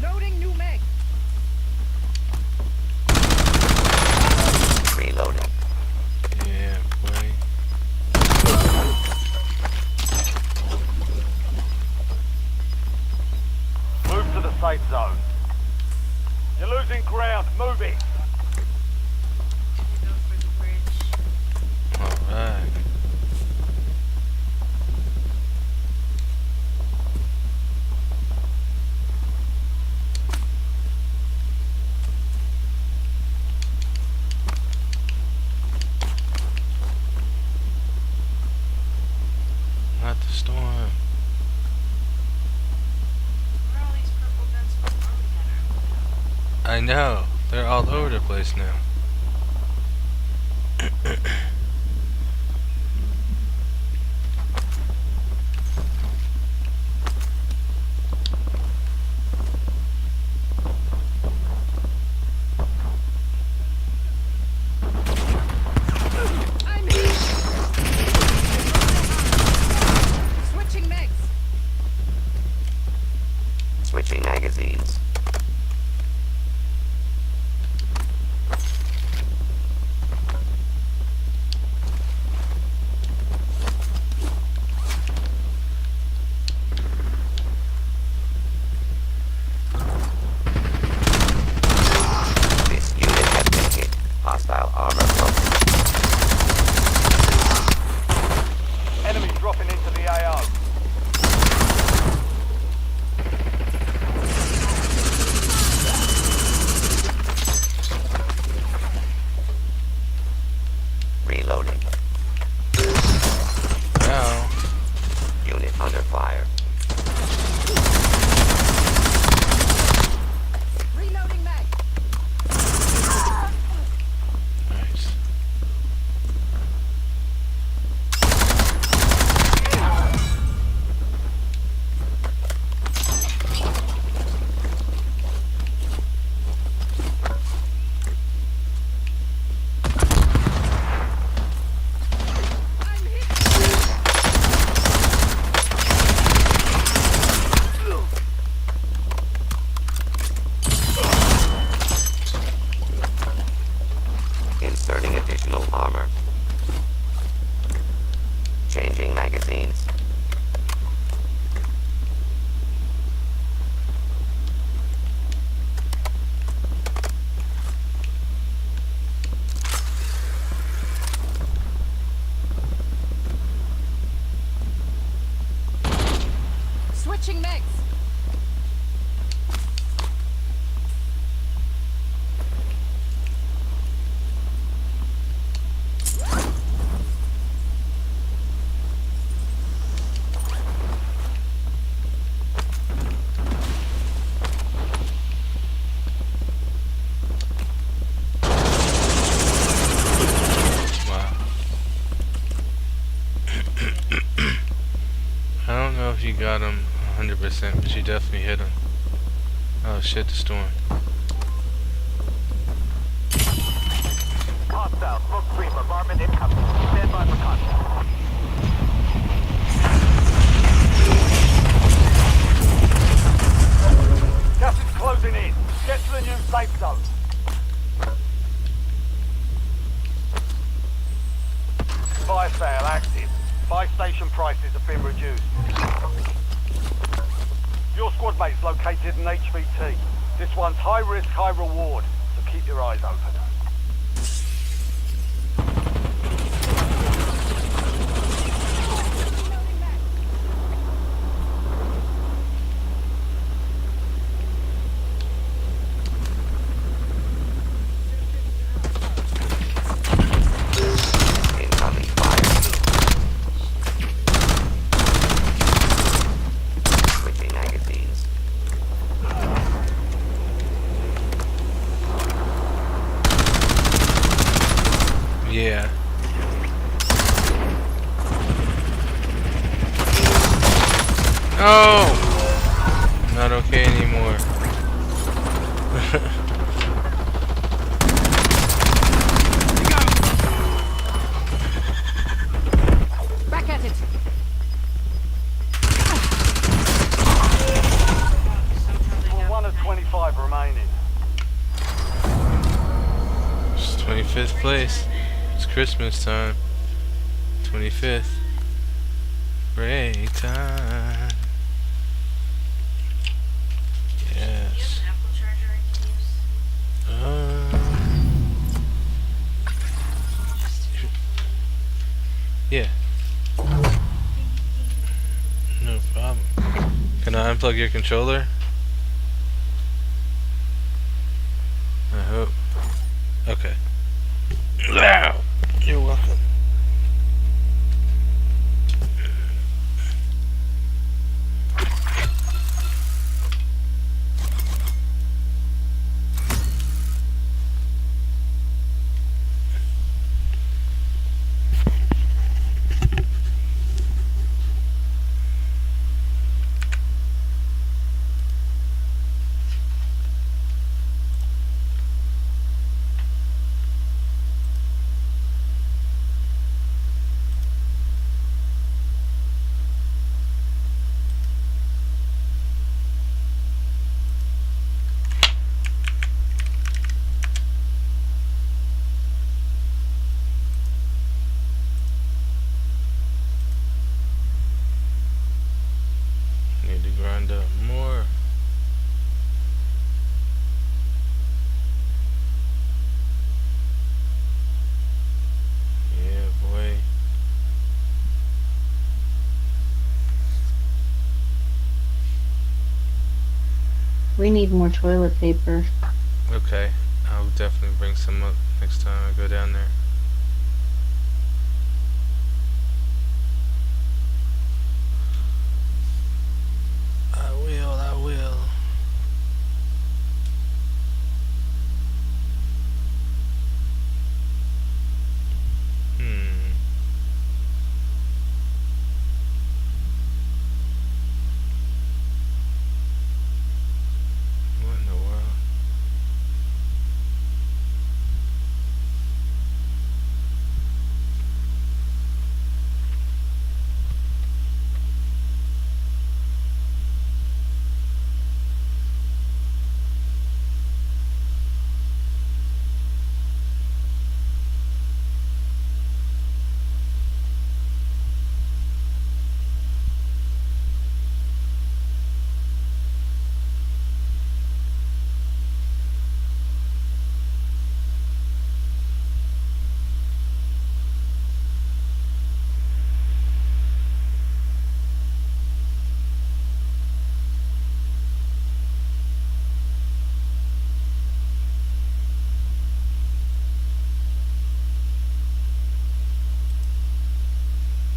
Loading new mag. Reloading. Yeah, boy. Move to the safe zone. You're losing ground. Move it. Go for the bridge. Alright. Not the storm. Where are all these purple guns from Armageddon? I know. They're all over the place now. I'm hit. Switching mags. Switching magazines. This unit has been hit. Hostile armor broken. Enemy dropping into the AO. Reloading. Now, Unit under fire. Reloading mag. nice. I'm hit. Inserting additional armor. Changing magazines. Switching mags. Wow. I don't know if you got him 100%, but you definitely hit him. Oh shit, the storm. Hostile. Smoke free. Bombardment incoming. Stand by for contact. Gas is closing in. Get to the new safe zone. Fire sale active. Buy station prices have been reduced. Your squad mate's located in HVT. This one's high risk, high reward, so keep your eyes open. Oh! Not okay anymore. Back at it. Well, 1 of 25 remaining. It's 25th place. It's Christmas time. 25th. Break time. Do you have Yes. an Apple charger I can use? Yeah. No problem. Can I unplug your controller? I hope. Okay. You're welcome. Need to grind up more. Yeah, boy. We need more toilet paper. Okay. I'll definitely bring some up next time I go down there. I will, I will. What in the world?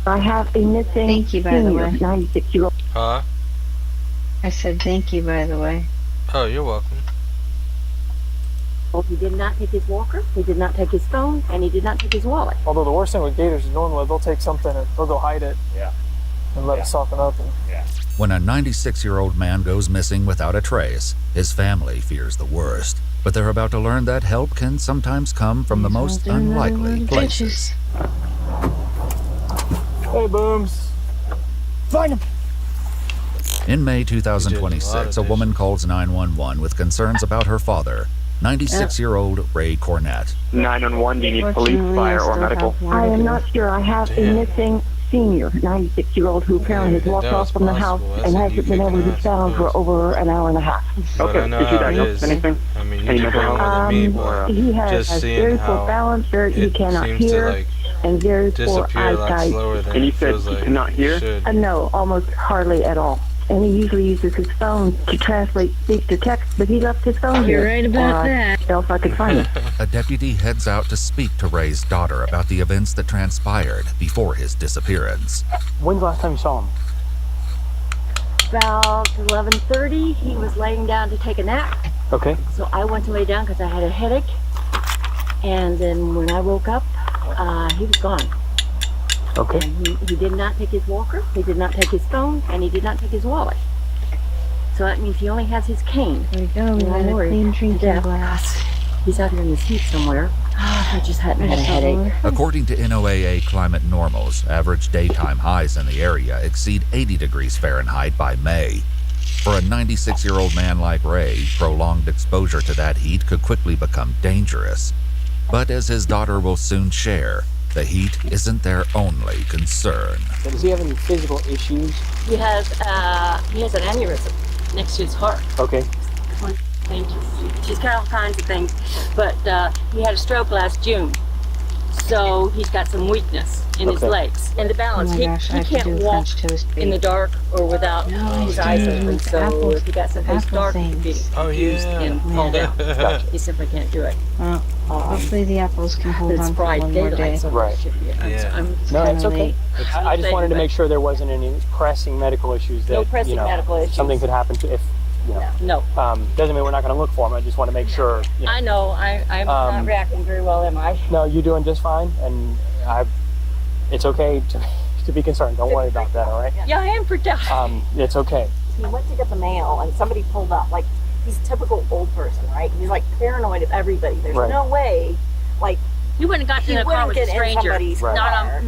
I have a missing Thank you, by the senior, way. 96-year-old. Huh? I said thank you, by the way. Oh, you're welcome. He did not take his walker, he did not take his phone, and he did not take his wallet. Although the worst thing with gators is normally they'll take something and they'll go hide it. Yeah. And let it soften up. And When a 96-year-old man goes missing without a trace, his family fears the worst. But they're about to learn that help can sometimes come from the most unlikely places. hey, Booms. Find him. In May 2026, a woman calls 911 with concerns about her father, 96-year-old Ray Cornett. 911, do you need police, fire, or medical? I am not sure. I have a missing senior, 96-year-old, who apparently has walked off from the house and hasn't been able to be found for over an hour and a half. But I know Did you how it diagnose is. anything? I mean, Any you can mental go with me, illness? but He has just seeing very poor how balance, he it cannot seems to hear, like and very poor disappear a lot eyesight. slower than And you it said feels he like cannot hear? it should. No, almost hardly at all. And he usually uses his phone to translate speech to text, but he left his phone here. You're right about that. Else I could find it. A deputy heads out to speak to Ray's daughter about the events that transpired before his disappearance. When's the last time you saw him? About 11:30, he was laying down to take a nap. Okay. So I went to lay down because I had a headache. And then when I woke up, he was gone. Okay. And he did not take his walker, he did not take his phone, and he did not take his wallet. So that means he only has his cane. There we go. We Yeah, got a Lori. clean drinking Yeah. glass. He's out here in this heat somewhere. I just hadn't had a headache. According to NOAA climate normals, average daytime highs in the area exceed 80 degrees Fahrenheit by May. For a 96-year-old man like Ray, prolonged exposure to that heat could quickly become dangerous. But as his daughter will soon share, the heat isn't their only concern. So does he have any physical issues? He has an aneurysm next to his heart. Okay. She's got all kinds of things, but he had a stroke last June, so he's got some weakness in his Okay. legs and the Oh balance. my gosh, I he could can't do walk French toast in the dark or without his eyes open. So apples- if he got someplace apple dark, he'd be things. Oh, confused yeah. and fall down. He simply can't do it. Well, hopefully the apples can hold It's on for bright one more day. daylight, so Right. it should be. Yeah. No, it's kinda okay. late. I just wanted to make sure there wasn't any pressing medical issues that, No pressing medical issues. something could happen to if, No. doesn't mean we're not going to look for them. I just want to make sure, I know. I'm not reacting very well, am I? No, you're doing just fine, and it's okay to be concerned. Don't worry about that, all right? Yeah, I am pretty. It's okay. He went to get the mail and somebody pulled up. Like, he's a typical old person, right? He's like paranoid of everybody. There's Right. no way, like, You wouldn't have got he in a car wouldn't with a get in stranger. somebody's Right. car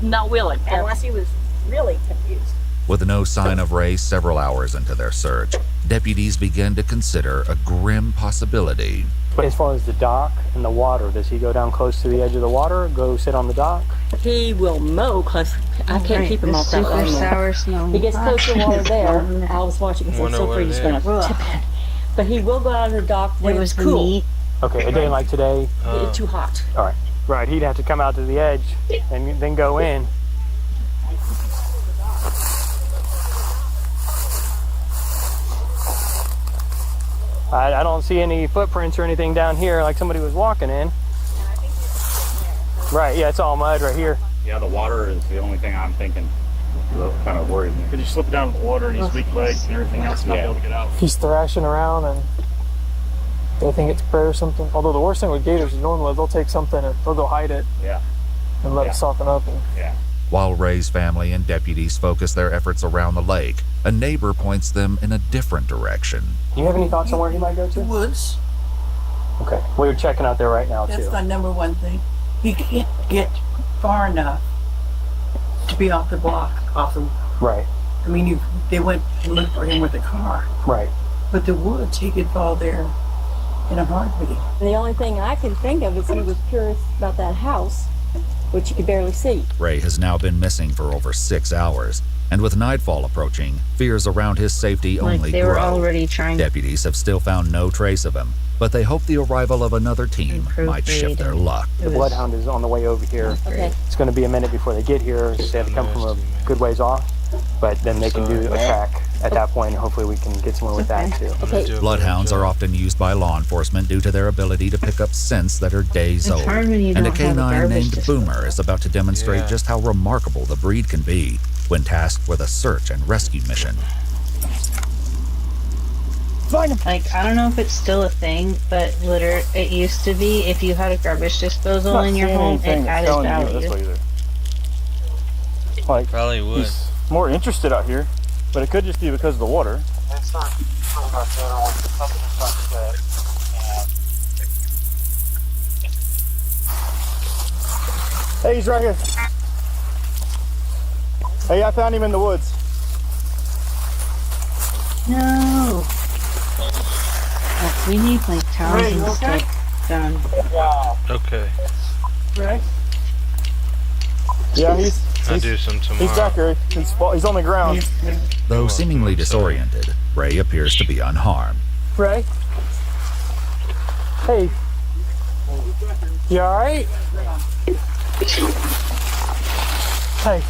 Not willing. unless he was really confused. With no sign of Ray several hours into their search, deputies begin to consider a grim possibility. But as far as the dock and the water, does he go down close to the edge of the water, go sit on the dock? He will mow because I can't Right, keep him the off that super long. sour smelling He gets close to the water there. I was watching him, Wonder so what afraid it he's going to is. tip in. But he will go out on the dock when It was it's the cool. meat. Okay, a day like today, It's too hot. all right. Right, he'd have to come out to the edge and then go in. I don't see any footprints or anything down here like somebody was walking in. Right, yeah, it's all mud right here. Yeah, the water is the only thing I'm thinking kind of worried me. Could you slip down in the water and he's weak legs and everything else and not be able to get out? He's thrashing around and they think it's prey or something. Although the worst thing with gators is normally they'll take something and they'll go hide it Yeah, and let it soften up. And yeah. While Ray's family and deputies focus their efforts around the lake, a neighbor points them in a different direction. do you have any thoughts on where he might go to? Woods. Okay, we're checking out there right now That's too. my number one thing. He can't get far enough to be off the block, Right, I mean, they went to look for him with a car. right. But the woods, he could fall there in a heartbeat. And the only thing I can think of is he was curious about that house, which you could barely see. Ray has now been missing for over 6 hours, and with nightfall approaching, fears around his safety Like only they were grow. already trying to Deputies have still found no trace of him, but they hope the arrival of another team Improve might shift their rating. luck. The bloodhound is on the way over here. Okay. It's going to be a minute before they get here. They have to come from a good ways off, but then they can do a track at that point. And hopefully we can get somewhere with that too. Okay. Bloodhounds are often used by law enforcement due to their ability to pick up scents that are days It's old. hard when you And a don't have a canine garbage named disposal. Boomer is about to demonstrate Yeah. just how remarkable the breed can be when tasked with a search and rescue mission. Like, I don't know if it's still a thing, but it used to be if you had a garbage disposal in your home, it added value. Like, Probably would. he's more interested out here, but it could just be because of the water. Hey, he's right here. Hey, I found him in the woods. No. Like, we need like towels Ray, and you okay? stuff done. Okay. Ray? Yeah, I'll do some tomorrow. he's back here. He's on the ground. Though seemingly disoriented, Ray appears to be unharmed. Ray? Hey. You alright? Hey.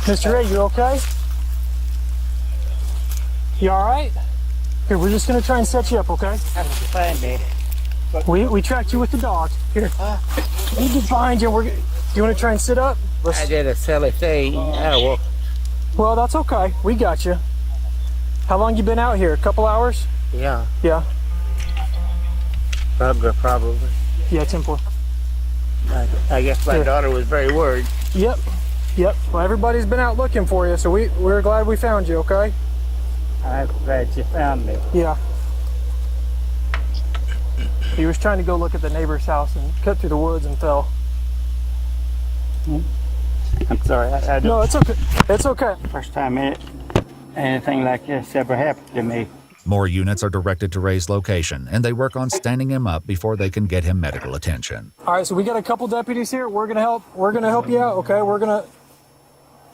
Mr. Ray, you okay? You alright? Here, we're just gonna try and set you up, okay? Fine, baby. We tracked you with the dog. Here. We can find you. Do you want to try and sit up? I did a silly thing. Well, that's okay. We got you. How long you been out here? A couple hours? Yeah, Yeah. probably. Yeah, Temple. I guess my Here. daughter was very worried. Yep. Yep. Well, everybody's been out looking for you, so we're glad we found you. Okay. I'm glad you found me. Yeah. He was trying to go look at the neighbor's house and cut through the woods and fell. I'm sorry. No, it's okay. It's okay. First time anything like this ever happened to me. More units are directed to Ray's location, and they work on standing him up before they can get him medical attention. All right, so we got a couple deputies here. We're gonna help you out. Okay, we're gonna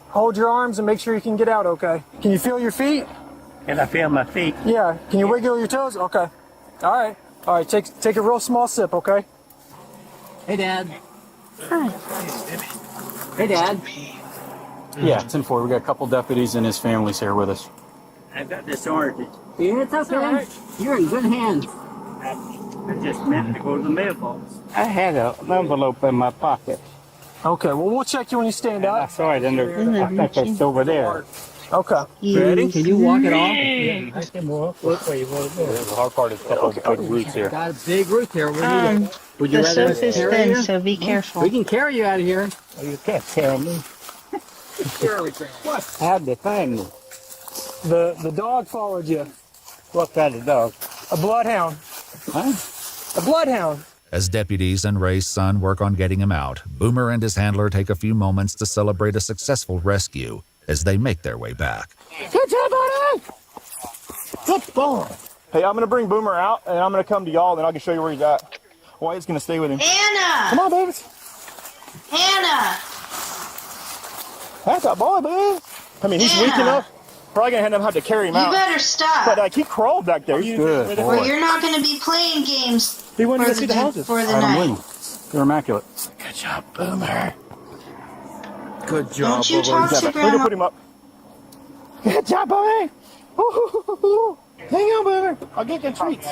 hold your arms and make sure you can get out. Okay. Can you feel your feet? Can I feel my feet? Yeah. Can you wiggle your toes? Okay. All right. All right. Take a real small sip. Okay. Hey, Dad. Hi. Hey, Dad. Yeah, 10-4. We got a couple deputies and his family's here with us. I've got disoriented. Yeah, it's okay. Right. You're in good hands. I just meant to go to the mailbox. I had an envelope in my pocket. Okay, well, we'll check you when you stand up. I saw it under, I think it's over there. Okay. Ready? Can you walk it off? Yeah, I can walk. What way you want to go? The hard part is a couple of big roots here. Got a big root there. Would you rather us carry you? So be careful. We can carry you out of here. Oh, you can't carry me. What? How'd they find me? The dog followed you. What kind of dog? A bloodhound. Huh? A bloodhound. As deputies and Ray's son work on getting him out, Boomer and his handler take a few moments to celebrate a successful rescue as they make their way back. Good job, buddy! Good boy. Hey, I'm going to bring Boomer out, and I'm going to come to y'all, and I can show you where he's at. Wyatt's going to stay with him. Hannah! Come on, babies. Hannah! That's a boy, baby. I mean, he's weak enough. Probably going to have to carry him out. You better stop. But he crawled back there. He's good. Or you're not going to be playing games He wouldn't for go see the houses. for the I don't night. blame him. They're immaculate. Good job, Boomer. Good job, Don't you talk to We're going Grandma. to put him up. Good job, boy. Hang on, Boomer. I'll get the treats.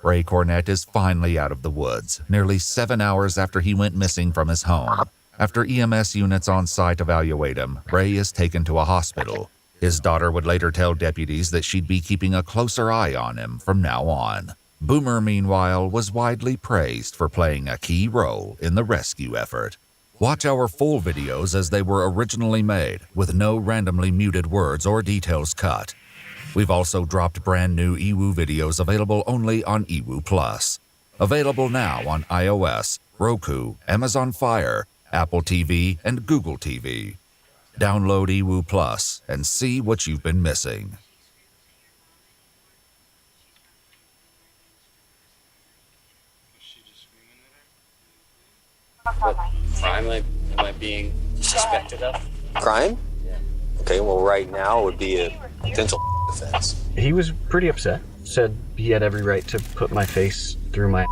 Ray Cornett is finally out of the woods, nearly 7 hours after he went missing from his home. After EMS units on site evaluate him, Ray is taken to a hospital. His daughter would later tell deputies that she'd be keeping a closer eye on him from now on. Boomer, meanwhile, was widely praised for playing a key role in the rescue effort. Watch our full videos as they were originally made, with no randomly muted words or details cut. We've also dropped brand new EWOO videos available only on EWOO Plus. Available now on iOS, Roku, Amazon Fire, Apple TV, and Google TV. Download EWOO Plus and see what you've been missing. What crime am I being suspected of? Crime? Yeah. Okay, well, right now would be a potential offense. He was pretty upset. Said he had every right to put my face through my...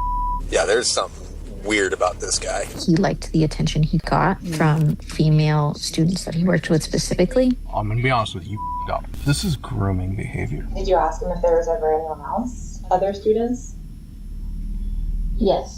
Yeah, there's something weird about this guy. He liked the attention he got from female students that he worked with specifically. I'm gonna be honest with you, up. This is grooming behavior. Did you ask him if there was ever anyone else? Other students? Yes.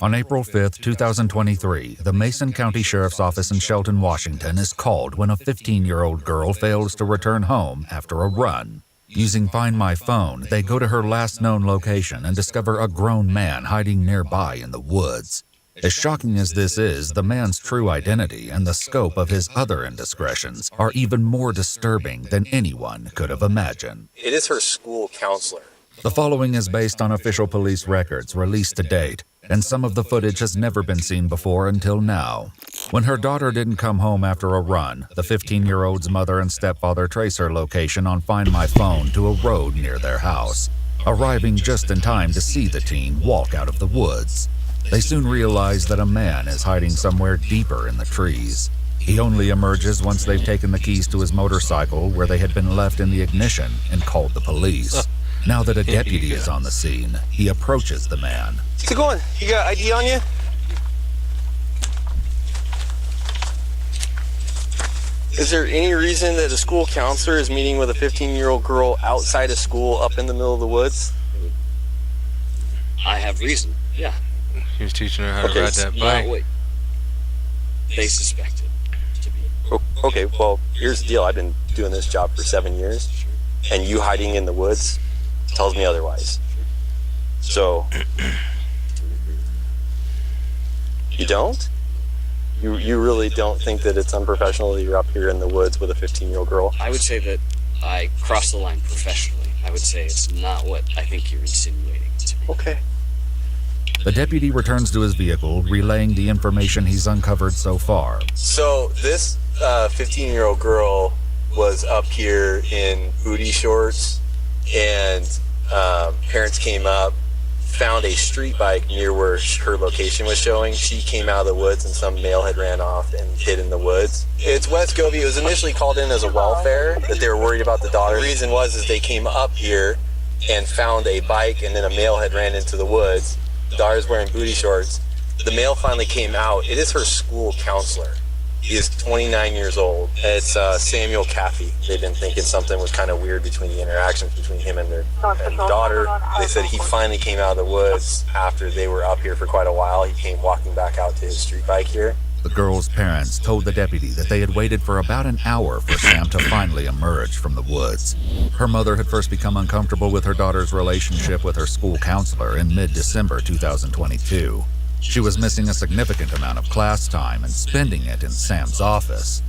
On April 5th, 2023, the Mason County Sheriff's Office in Shelton, Washington is called when a 15-year-old girl fails to return home after a run. Using Find My Phone, they go to her last known location and discover a grown man hiding nearby in the woods. As shocking as this is, the man's true identity and the scope of his other indiscretions are even more disturbing than anyone could have imagined. It is her school counselor. The following is based on official police records released to date, and some of the footage has never been seen before until now. When her daughter didn't come home after a run, the 15-year-old's mother and stepfather trace her location on Find My Phone to a road near their house, arriving just in time to see the teen walk out of the woods. They soon realize that a man is hiding somewhere deeper in the trees. He only emerges once they've taken the keys to his motorcycle, where they had been left in the ignition, and called the police. Now that a deputy is on the scene, he approaches the man. How's it going? You got ID on you? Is there any reason that a school counselor is meeting with a 15-year-old girl outside of school up in the middle of the woods? I have reason, yeah. He was teaching her how to ride that bike. No, wait. They suspected to be. Okay, well, here's the deal. I've been doing this job for 7 years, and you hiding in the woods, tells me otherwise. So, you don't? You really don't think that it's unprofessional that you're up here in the woods with a 15-year-old girl? I would say that I crossed the line professionally. I would say it's not what I think you're insinuating to me. Okay. The deputy returns to his vehicle, relaying the information he's uncovered so far. So this 15-year-old girl was up here in booty shorts, and parents came up, found a street bike near where her location was showing. She came out of the woods and some male had ran off and hid in the woods. It's West Govey. It was initially called in as a welfare, that they were worried about the daughter. The reason was they came up here and found a bike, and then a male had ran into the woods. The daughter's wearing booty shorts. The male finally came out. It is her school counselor. He is 29 years old. It's Samuel Caffey. They've been thinking something was kind of weird between the interactions between him and their daughter. They said he finally came out of the woods after they were up here for quite a while. He came walking back out to his street bike here. The girl's parents told the deputy that they had waited for about an hour for Sam to finally emerge from the woods. Her mother had first become uncomfortable with her daughter's relationship with her school counselor in mid-December 2022. She was missing a significant amount of class time and spending it in Sam's office.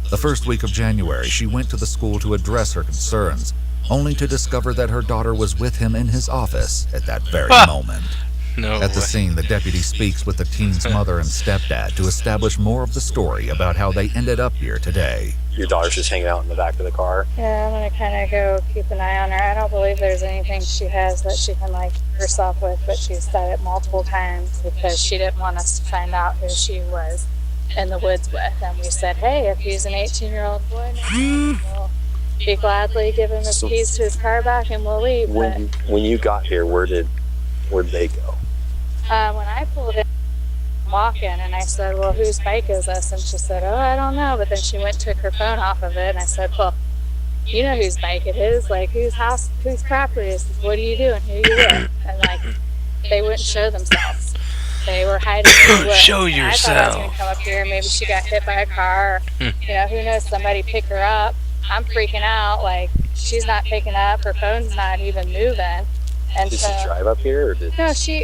The first week of January, she went to the school to address her concerns, only to discover that her daughter was with him in his office at that very moment. At the scene, the deputy speaks with the teen's mother and stepdad to establish more of the story about how they ended up here today. Your daughter's just hanging out in the back of the car? Yeah, I'm gonna kind of go keep an eye on her. I don't believe there's anything she has that she can like herself with, but she's said it multiple times because she didn't want us to find out who she was in the woods with. And we said, hey, if he's an 18-year-old boy, we'll be gladly give him his keys to his car back and we'll leave. When you got here, where did they go? When I pulled in, walking, and I said, well, whose bike is this? And she said, oh, I don't know. But then she went and took her phone off of it, and I said, well, you know whose bike it is, like whose property is this? What are you doing? Who are you with? And like, they wouldn't show themselves. They were hiding in the woods. Show and yourself. I thought I was going to come up here, maybe she got hit by a car, or, you know, who knows, somebody picked her up. I'm freaking out, like, she's not picking up, her phone's not even moving. And did so, she drive up here, or did... No, she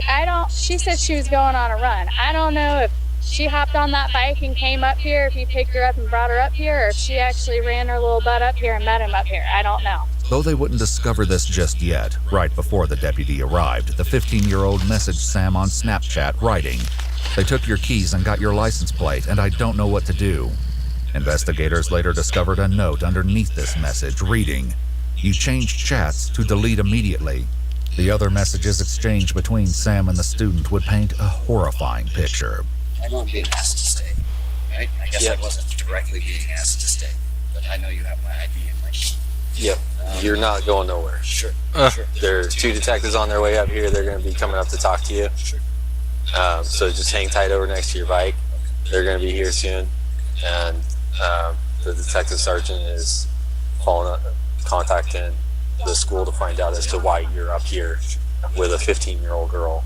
said she was going on a run. I don't know if she hopped on that bike and came up here, if he picked her up and brought her up here, or if she actually ran her little butt up here and met him up here. I don't know. Though they wouldn't discover this just yet, right before the deputy arrived, the 15-year-old messaged Sam on Snapchat, writing, "They took your keys and got your license plate, and I don't know what to do." Investigators later discovered a note underneath this message reading, "You changed chats to delete immediately." The other messages exchanged between Sam and the student would paint a horrifying picture. I know I'm being asked to stay, right? I guess I wasn't directly being asked to stay, but I know you have my ID and my key. Yep. You're not going nowhere. Sure. Sure. There's 2 detectives on their way up here. They're going to be coming up to talk to you. Sure. So just hang tight over next to your bike. They're going to be here soon. And the detective sergeant is contacting the school to find out as to why you're up here with a 15-year-old girl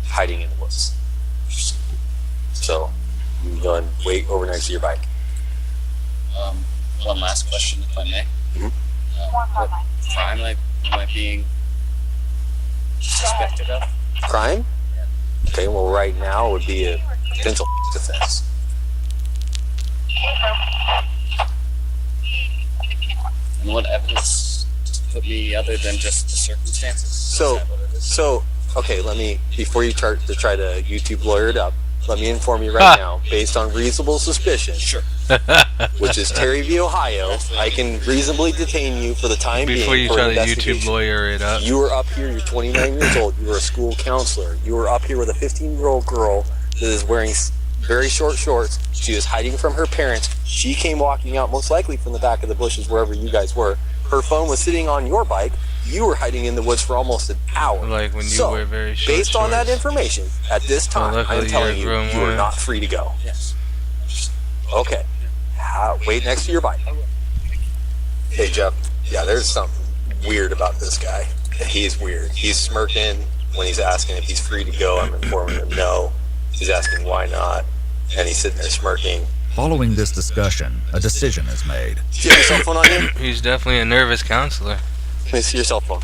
hiding in the woods. So you can go and wait over next to your bike. One last question, if I may. What crime am I being suspected of? Crime? Okay, well right now would be a potential offense. And what evidence to put me other than just the circumstances? So, okay, before you try to YouTube lawyer it up, let me inform you right now, based on reasonable suspicion, sure, which is Terry v. Ohio, I can reasonably detain you for the time being. Before you try to YouTube lawyer it up. You were up here, you're 29 years old, you were a school counselor. You were up here with a 15-year-old girl that is wearing very short shorts. She was hiding from her parents. She came walking out, most likely from the back of the bushes, wherever you guys were. Her phone was sitting on your bike. You were hiding in the woods for almost an hour. Like when you wear very short based on that information, at this time, I'm telling you, you are not free to go. Yes. Okay. Wait next to your bike. Hey, Jeff. Yeah, there's something weird about this guy. He's weird. He's smirking when he's asking if he's free to go. I'm informing him no. He's asking why not. And he's sitting there smirking. Following this discussion, a decision is made. Do you have your cell phone on you? He's definitely a nervous counselor. Let me see your cell phone.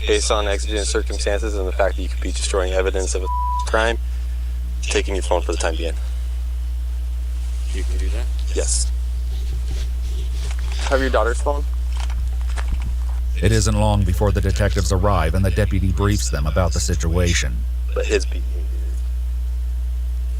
based on exigent circumstances and the fact that you could be destroying evidence of a crime, taking your phone for the time being. You can do that? Yes. Have your daughter's phone? It isn't long before the detectives arrive and the deputy briefs them about the situation. But his behavior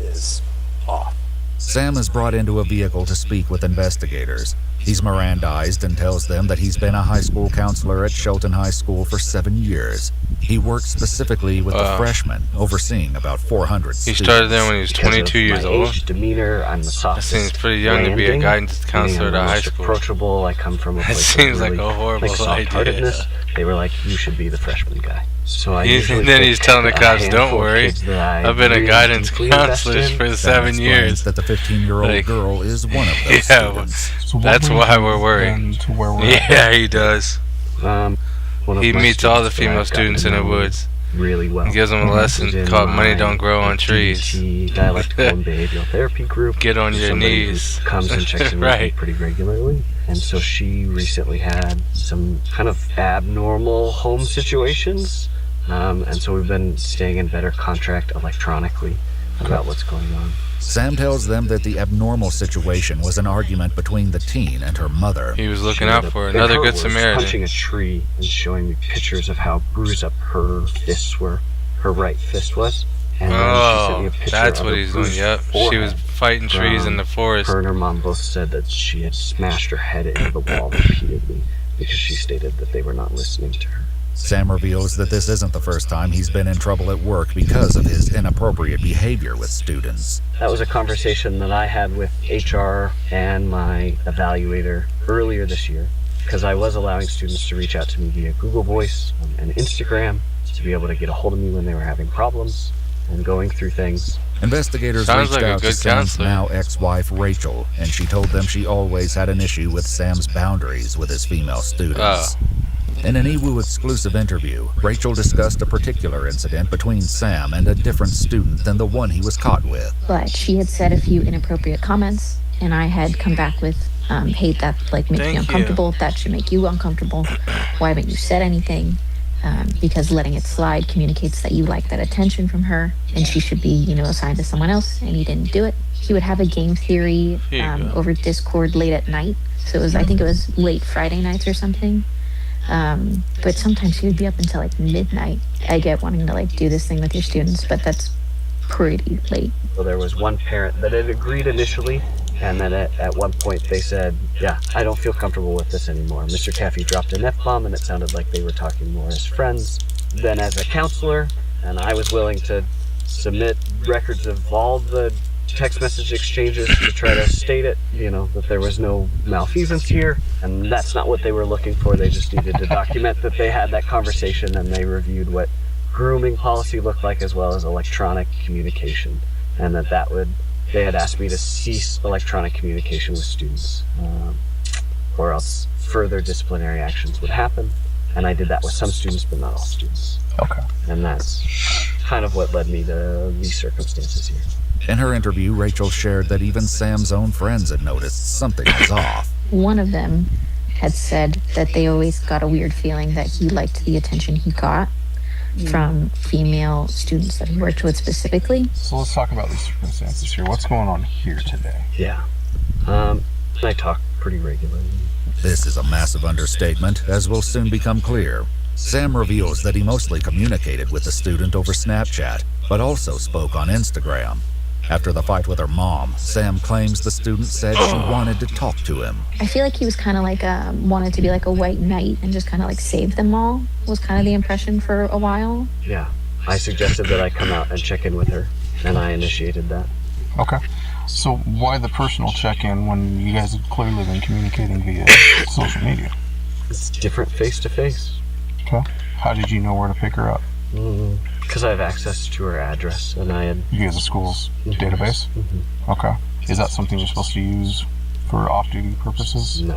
is off. Sam is brought into a vehicle to speak with investigators. He's Mirandized and tells them that he's been a high school counselor at Shelton High School for 7 years. He worked specifically with the freshmen, overseeing about 400 students. He started there when he was 22 years old. Demeanor, I'm the softest. That seems pretty young to be a guidance counselor at a high school. Approachable. I come from a place that seems really, like a horrible idea. They were like, you should be the freshman guy. So I then he's telling the cops, don't worry, I've been a guidance counselor for 7 years. That the 15-year-old girl is one of those students. So that's why we're worried. Yeah, he does. He meets all the female students in the woods. Really well. He gives them a lesson called "Money Don't Grow on Trees." Dialectical and behavioral therapy group. Get on your knees. Comes and checks in with me pretty regularly, and so she recently had some kind of abnormal home situations, and so we've been staying in better contact electronically about what's going on. Sam tells them that the abnormal situation was an argument between the teen and her mother. He was looking out for another good Samaritan. Punching a tree and showing me pictures of how bruised up her fists were, her right fist was. And she sent me a picture that's of what a he's doing. bruised Yep, forehead. she was fighting trees in the forest. Her and her mom both said that she had smashed her head into the wall repeatedly because she stated that they were not listening to her. Sam reveals that this isn't the first time he's been in trouble at work because of his inappropriate behavior with students. That was a conversation that I had with HR and my evaluator earlier this year, because I was allowing students to reach out to me via Google Voice and Instagram to be able to get a hold of me when they were having problems and going through things. Investigators reached out to Sam's now ex-wife Rachel, and she told them she always had an issue with Sam's boundaries with his female students. In an EWOO exclusive interview, Rachel discussed a particular incident between Sam and a different student than the one he was caught with. But she had said a few inappropriate comments, and I had come back with, hey, that makes me uncomfortable. That should make you uncomfortable. Why haven't you said anything? Because letting it slide communicates that you like that attention from her, and she should be, assigned to someone else, and he didn't do it. He would have a game theory over Discord late at night. So I think it was late Friday nights or something. But sometimes he would be up until like midnight. I get wanting to do this thing with your students, but that's pretty late. Well, there was one parent that had agreed initially, and then at one point they said, yeah, I don't feel comfortable with this anymore. Mr. Caffey dropped an F-bomb, and it sounded like they were talking more as friends than as a counselor, and I was willing to submit records of all the text message exchanges to try to state it, that there was no malfeasance here, and that's not what they were looking for. They just needed to document that they had that conversation, and they reviewed what grooming policy looked like as well as electronic communication, and they had asked me to cease electronic communication with students, or else further disciplinary actions would happen, and I did that with some students, but not all students. Okay. And that's kind of what led me to these circumstances here. In her interview, Rachel shared that even Sam's own friends had noticed something was off. One of them had said that they always got a weird feeling that he liked the attention he got from female students that he worked with specifically. So let's talk about these circumstances here. What's going on here today? Yeah. I talk pretty regularly. This is a massive understatement, as will soon become clear. Sam reveals that he mostly communicated with the student over Snapchat, but also spoke on Instagram. After the fight with her mom, Sam claims the student said she wanted to talk to him. I feel like he was kind of wanted to be like a white knight and just kind of save them all, was kind of the impression for a while. Yeah, I suggested that I come out and check in with her, and I initiated that. Okay. So why the personal check-in when you guys have clearly been communicating via social media? It's different face-to-face. Okay. How did you know where to pick her up? Because I have access to her address, and I had... You use the school's database? Okay. Is that something you're supposed to use for off-duty purposes? No.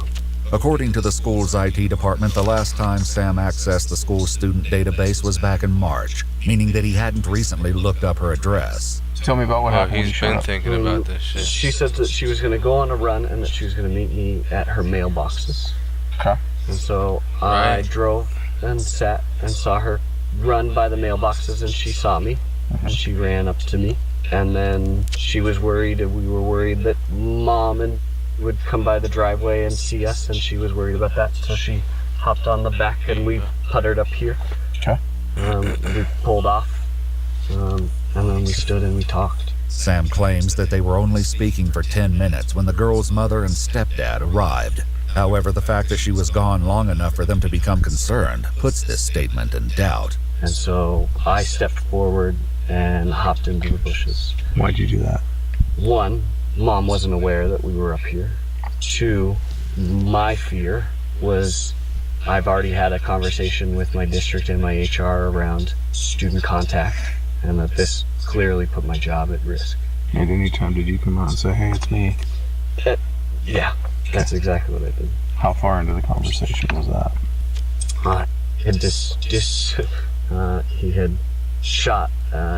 According to the school's IT department, the last time Sam accessed the school's student database was back in March, meaning that he hadn't recently looked up her address. Tell me about what happened. He's been thinking about this shit. She said that she was going to go on a run and that she was going to meet me at her mailboxes. Okay. And so I drove and sat and saw her run by the mailboxes, and she saw me, and she ran up to me. And then she was worried, and we were worried that Mom and would come by the driveway and see us, and she was worried about that. So she hopped on the back, and we puttered up here. Okay. We pulled off, and then we stood and we talked. Sam claims that they were only speaking for 10 minutes when the girl's mother and stepdad arrived. However, the fact that she was gone long enough for them to become concerned puts this statement in doubt. And so I stepped forward and hopped into the bushes. Why'd you do that? 1, Mom wasn't aware that we were up here. 2, my fear was I've already had a conversation with my district and my HR around student contact, and that this clearly put my job at risk. At any time did you come out and say, hey, it's me? Yeah, that's exactly what I did. How far into the conversation was that? He had shot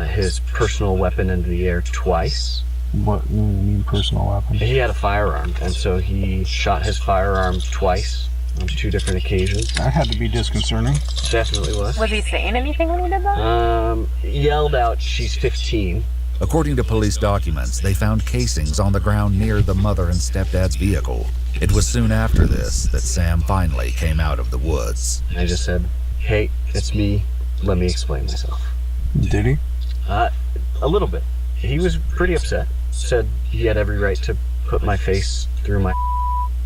his personal weapon into the air twice. What do you mean personal weapon? He had a firearm, and so he shot his firearm twice on 2 different occasions. That had to be disconcerting. Definitely was. Was he saying anything when he did that? He yelled out, "She's 15." According to police documents, they found casings on the ground near the mother and stepdad's vehicle. It was soon after this that Sam finally came out of the woods. I just said, "Hey, it's me. Let me explain myself." Did he? A little bit. He was pretty upset. Said he had every right to put my face through my...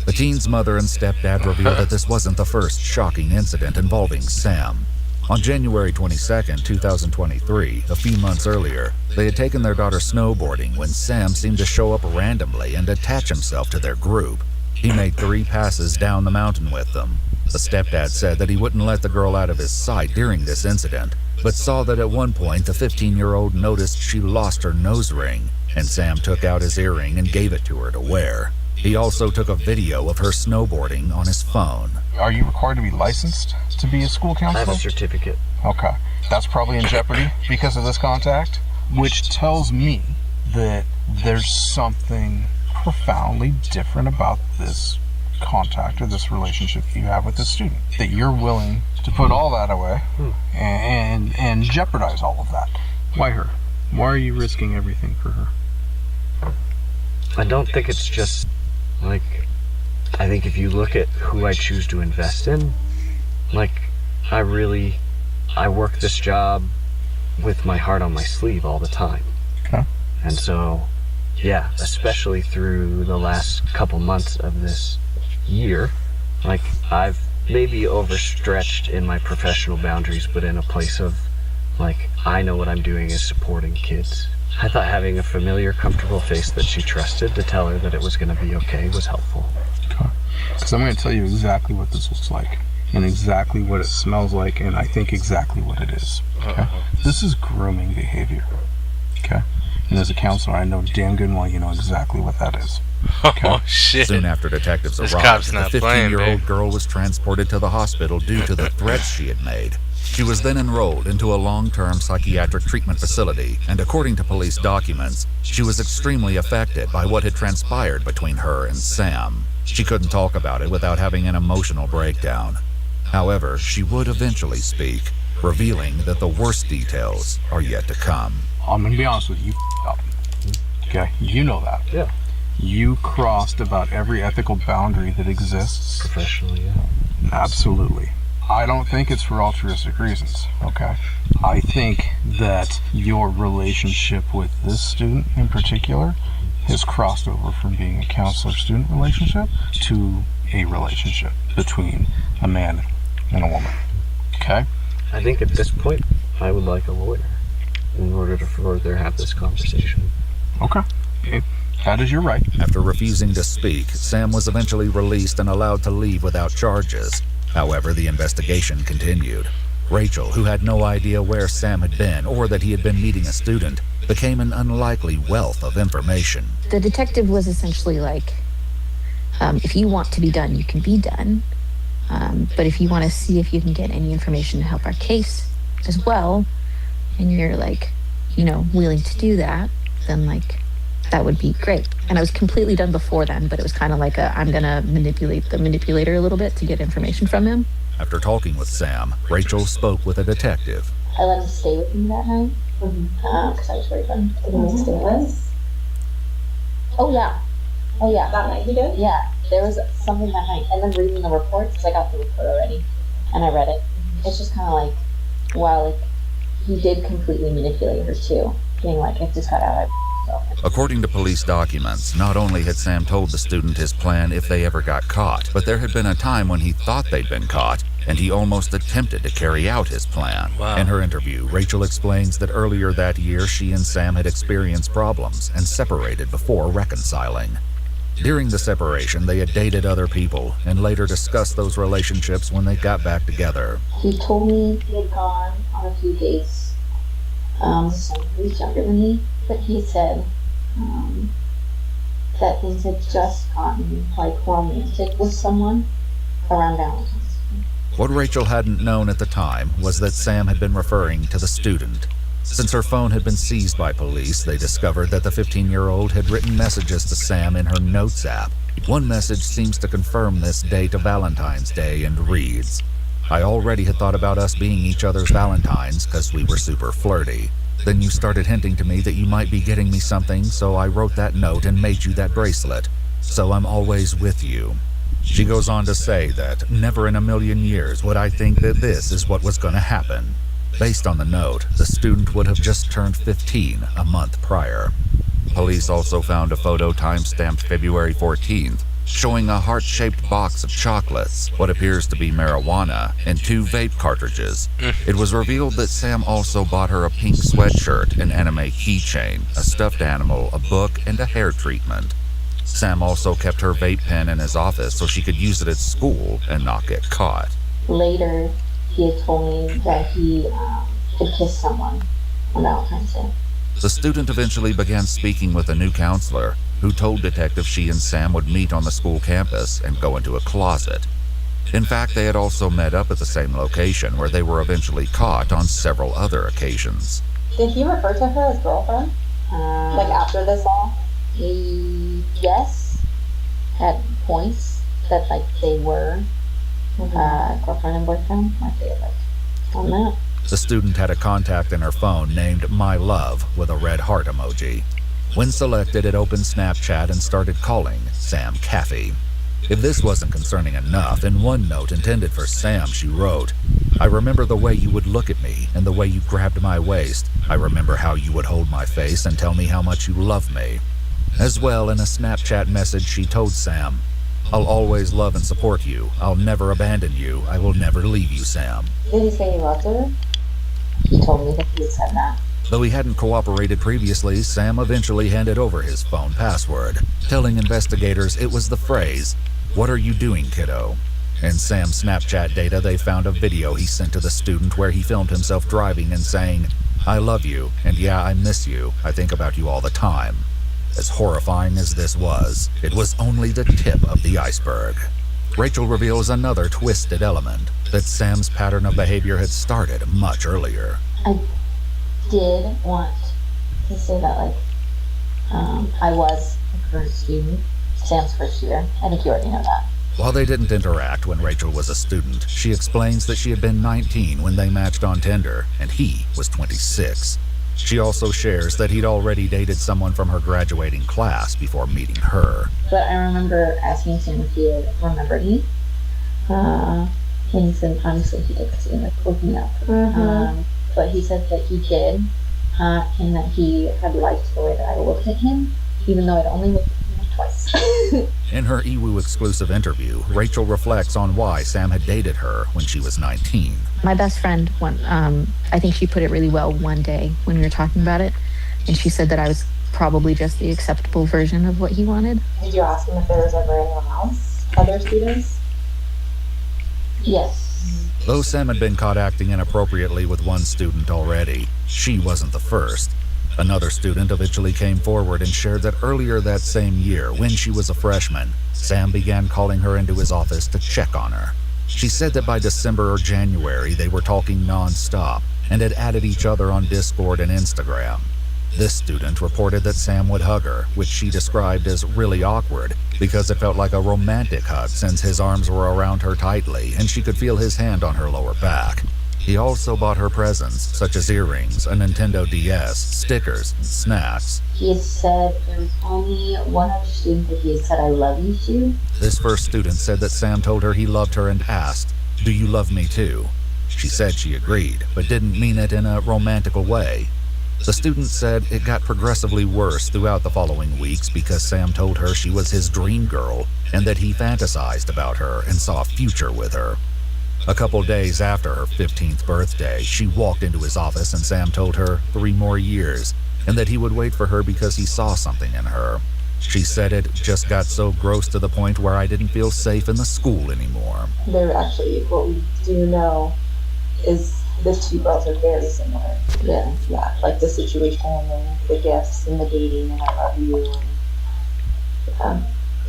The teen's mother and stepdad revealed that this wasn't the first shocking incident involving Sam. On January 22nd, 2023, a few months earlier, they had taken their daughter snowboarding when Sam seemed to show up randomly and attach himself to their group. He made 3 passes down the mountain with them. The stepdad said that he wouldn't let the girl out of his sight during this incident, but saw that at one point the 15-year-old noticed she lost her nose ring, and Sam took out his earring and gave it to her to wear. He also took a video of her snowboarding on his phone. Are you required to be licensed to be a school counselor? I have a certificate. Okay. That's probably in jeopardy because of this contact, which tells me that there's something profoundly different about this contact or this relationship you have with this student, that you're willing to put all that away and jeopardize all of that. Why her? Why are you risking everything for her? I don't think it's just, like, I think if you look at who I choose to invest in, like, I work this job with my heart on my sleeve all the time. Okay. And so, yeah, especially through the last couple months of this year, like, I've maybe overstretched in my professional boundaries, but in a place of, like, I know what I'm doing is supporting kids. I thought having a familiar, comfortable face that she trusted to tell her that it was going to be okay was helpful. Okay. Because I'm going to tell you exactly what this looks like, and exactly what it smells like, and I think exactly what it is. Okay. This is grooming behavior. Okay. And as a counselor, I know damn good and well you know exactly what that is. Okay? Oh, shit. Soon after detectives arrived, the 15-year-old girl was transported to the hospital due to the threats she had made. She was then enrolled into a long-term psychiatric treatment facility, and according to police documents, she was extremely affected by what had transpired between her and Sam. She couldn't talk about it without having an emotional breakdown. However, she would eventually speak, revealing that the worst details are yet to come. I'm going to be honest with you, up. Okay? You know that. Yeah. You crossed about every ethical boundary that exists. Professionally, yeah. Absolutely. I don't think it's for altruistic reasons, okay? I think that your relationship with this student in particular has crossed over from being a counselor-student relationship to a relationship between a man and a woman, okay? I think at this point, I would like a lawyer in order to further have this conversation. Okay. That is your right. After refusing to speak, Sam was eventually released and allowed to leave without charges. However, the investigation continued. Rachel, who had no idea where Sam had been or that he had been meeting a student, became an unlikely wealth of information. The detective was essentially like, if you want to be done, you can be done. But if you want to see if you can get any information to help our case as well, and you're like, you know, willing to do that, then like, that would be great. And I was completely done before then, but it was kind of like I'm going to manipulate the manipulator a little bit to get information from him. After talking with Sam, Rachel spoke with a detective. I let him stay with me that night because I was worried about him. Did he make statements? Oh yeah. That night he did? Yeah. There was something that night. And then reading the reports, because I got the report already, and I read it. It's just kind of like, wow, like, he did completely manipulate her too. Being like, it just got out of myself. According to police documents, not only had Sam told the student his plan if they ever got caught, but there had been a time when he thought they'd been caught, and he almost attempted to carry out his plan. Wow. In her interview, Rachel explains that earlier that year she and Sam had experienced problems and separated before reconciling. During the separation, they had dated other people and later discussed those relationships when they got back together. He told me he had gone on a few dates with someone who's younger than me, but he said that things had just gotten like romantic with someone around Valentine's. What Rachel hadn't known at the time was that Sam had been referring to the student. Since her phone had been seized by police, they discovered that the 15-year-old had written messages to Sam in her Notes app. One message seems to confirm this date of Valentine's Day and reads, "I already had thought about us being each other's Valentines because we were super flirty. Then you started hinting to me that you might be getting me something, so I wrote that note and made you that bracelet. So I'm always with you." She goes on to say that never in a million years would I think that this is what was going to happen. Based on the note, the student would have just turned 15 a month prior. Police also found a photo time-stamped February 14th, showing a heart-shaped box of chocolates, what appears to be marijuana, and 2 vape cartridges. It was revealed that Sam also bought her a pink sweatshirt, an anime keychain, a stuffed animal, a book, and a hair treatment. Sam also kept her vape pen in his office so she could use it at school and not get caught. Later, he had told me that he had kissed someone on Valentine's Day. The student eventually began speaking with a new counselor, who told detectives she and Sam would meet on the school campus and go into a closet. In fact, they had also met up at the same location where they were eventually caught on several other occasions. Did he refer to her as girlfriend? Like after this all? Yes. At points that like they were girlfriend and boyfriend. My favorite on that. The student had a contact in her phone named My Love with a red heart emoji. When selected, it opened Snapchat and started calling Sam Caffey. If this wasn't concerning enough, in one note intended for Sam, she wrote, "I remember the way you would look at me and the way you grabbed my waist. I remember how you would hold my face and tell me how much you love me." As well, in a Snapchat message, she told Sam, "I'll always love and support you. I'll never abandon you. I will never leave you, Sam." Did he say he loved her? He told me that he had said that. Though he hadn't cooperated previously, Sam eventually handed over his phone password, telling investigators it was the phrase, "What are you doing, kiddo?" In Sam's Snapchat data, they found a video he sent to the student where he filmed himself driving and saying, "I love you, and yeah, I miss you. I think about you all the time." As horrifying as this was, it was only the tip of the iceberg. Rachel reveals another twisted element, that Sam's pattern of behavior had started much earlier. I did want to say that, like, I was a current student, Sam's first year. I think you already know that. While they didn't interact when Rachel was a student, she explains that she had been 19 when they matched on Tinder, and he was 26. She also shares that he'd already dated someone from her graduating class before meeting her. But I remember asking Sam if he had remembered me. And he said, honestly, he did, because he like looked me up. But he said that he did, and that he had liked the way that I looked at him, even though I'd only looked at him twice. In her EWOO exclusive interview, Rachel reflects on why Sam had dated her when she was 19. My best friend, I think she put it really well one day when we were talking about it, and she said that I was probably just the acceptable version of what he wanted. Did you ask him if there was ever anyone else? Other students? Yes. Though Sam had been caught acting inappropriately with one student already, she wasn't the first. Another student eventually came forward and shared that earlier that same year, when she was a freshman, Sam began calling her into his office to check on her. She said that by December or January, they were talking non-stop and had added each other on Discord and Instagram. This student reported that Sam would hug her, which she described as really awkward because it felt like a romantic hug since his arms were around her tightly and she could feel his hand on her lower back. He also bought her presents, such as earrings, a Nintendo DS, stickers, and snacks. He had said there was only one other student that he had said I love you to. This first student said that Sam told her he loved her and asked, "Do you love me too?" She said she agreed, but didn't mean it in a romantical way. The student said it got progressively worse throughout the following weeks because Sam told her she was his dream girl and that he fantasized about her and saw a future with her. A couple days after her 15th birthday, she walked into his office and Sam told her 3 more years and that he would wait for her because he saw something in her. She said it just got so gross to the point where I didn't feel safe in the school anymore. They're actually, what we do know is the two girls are very similar. Yeah, like the situation and the gifts and the dating and I love you.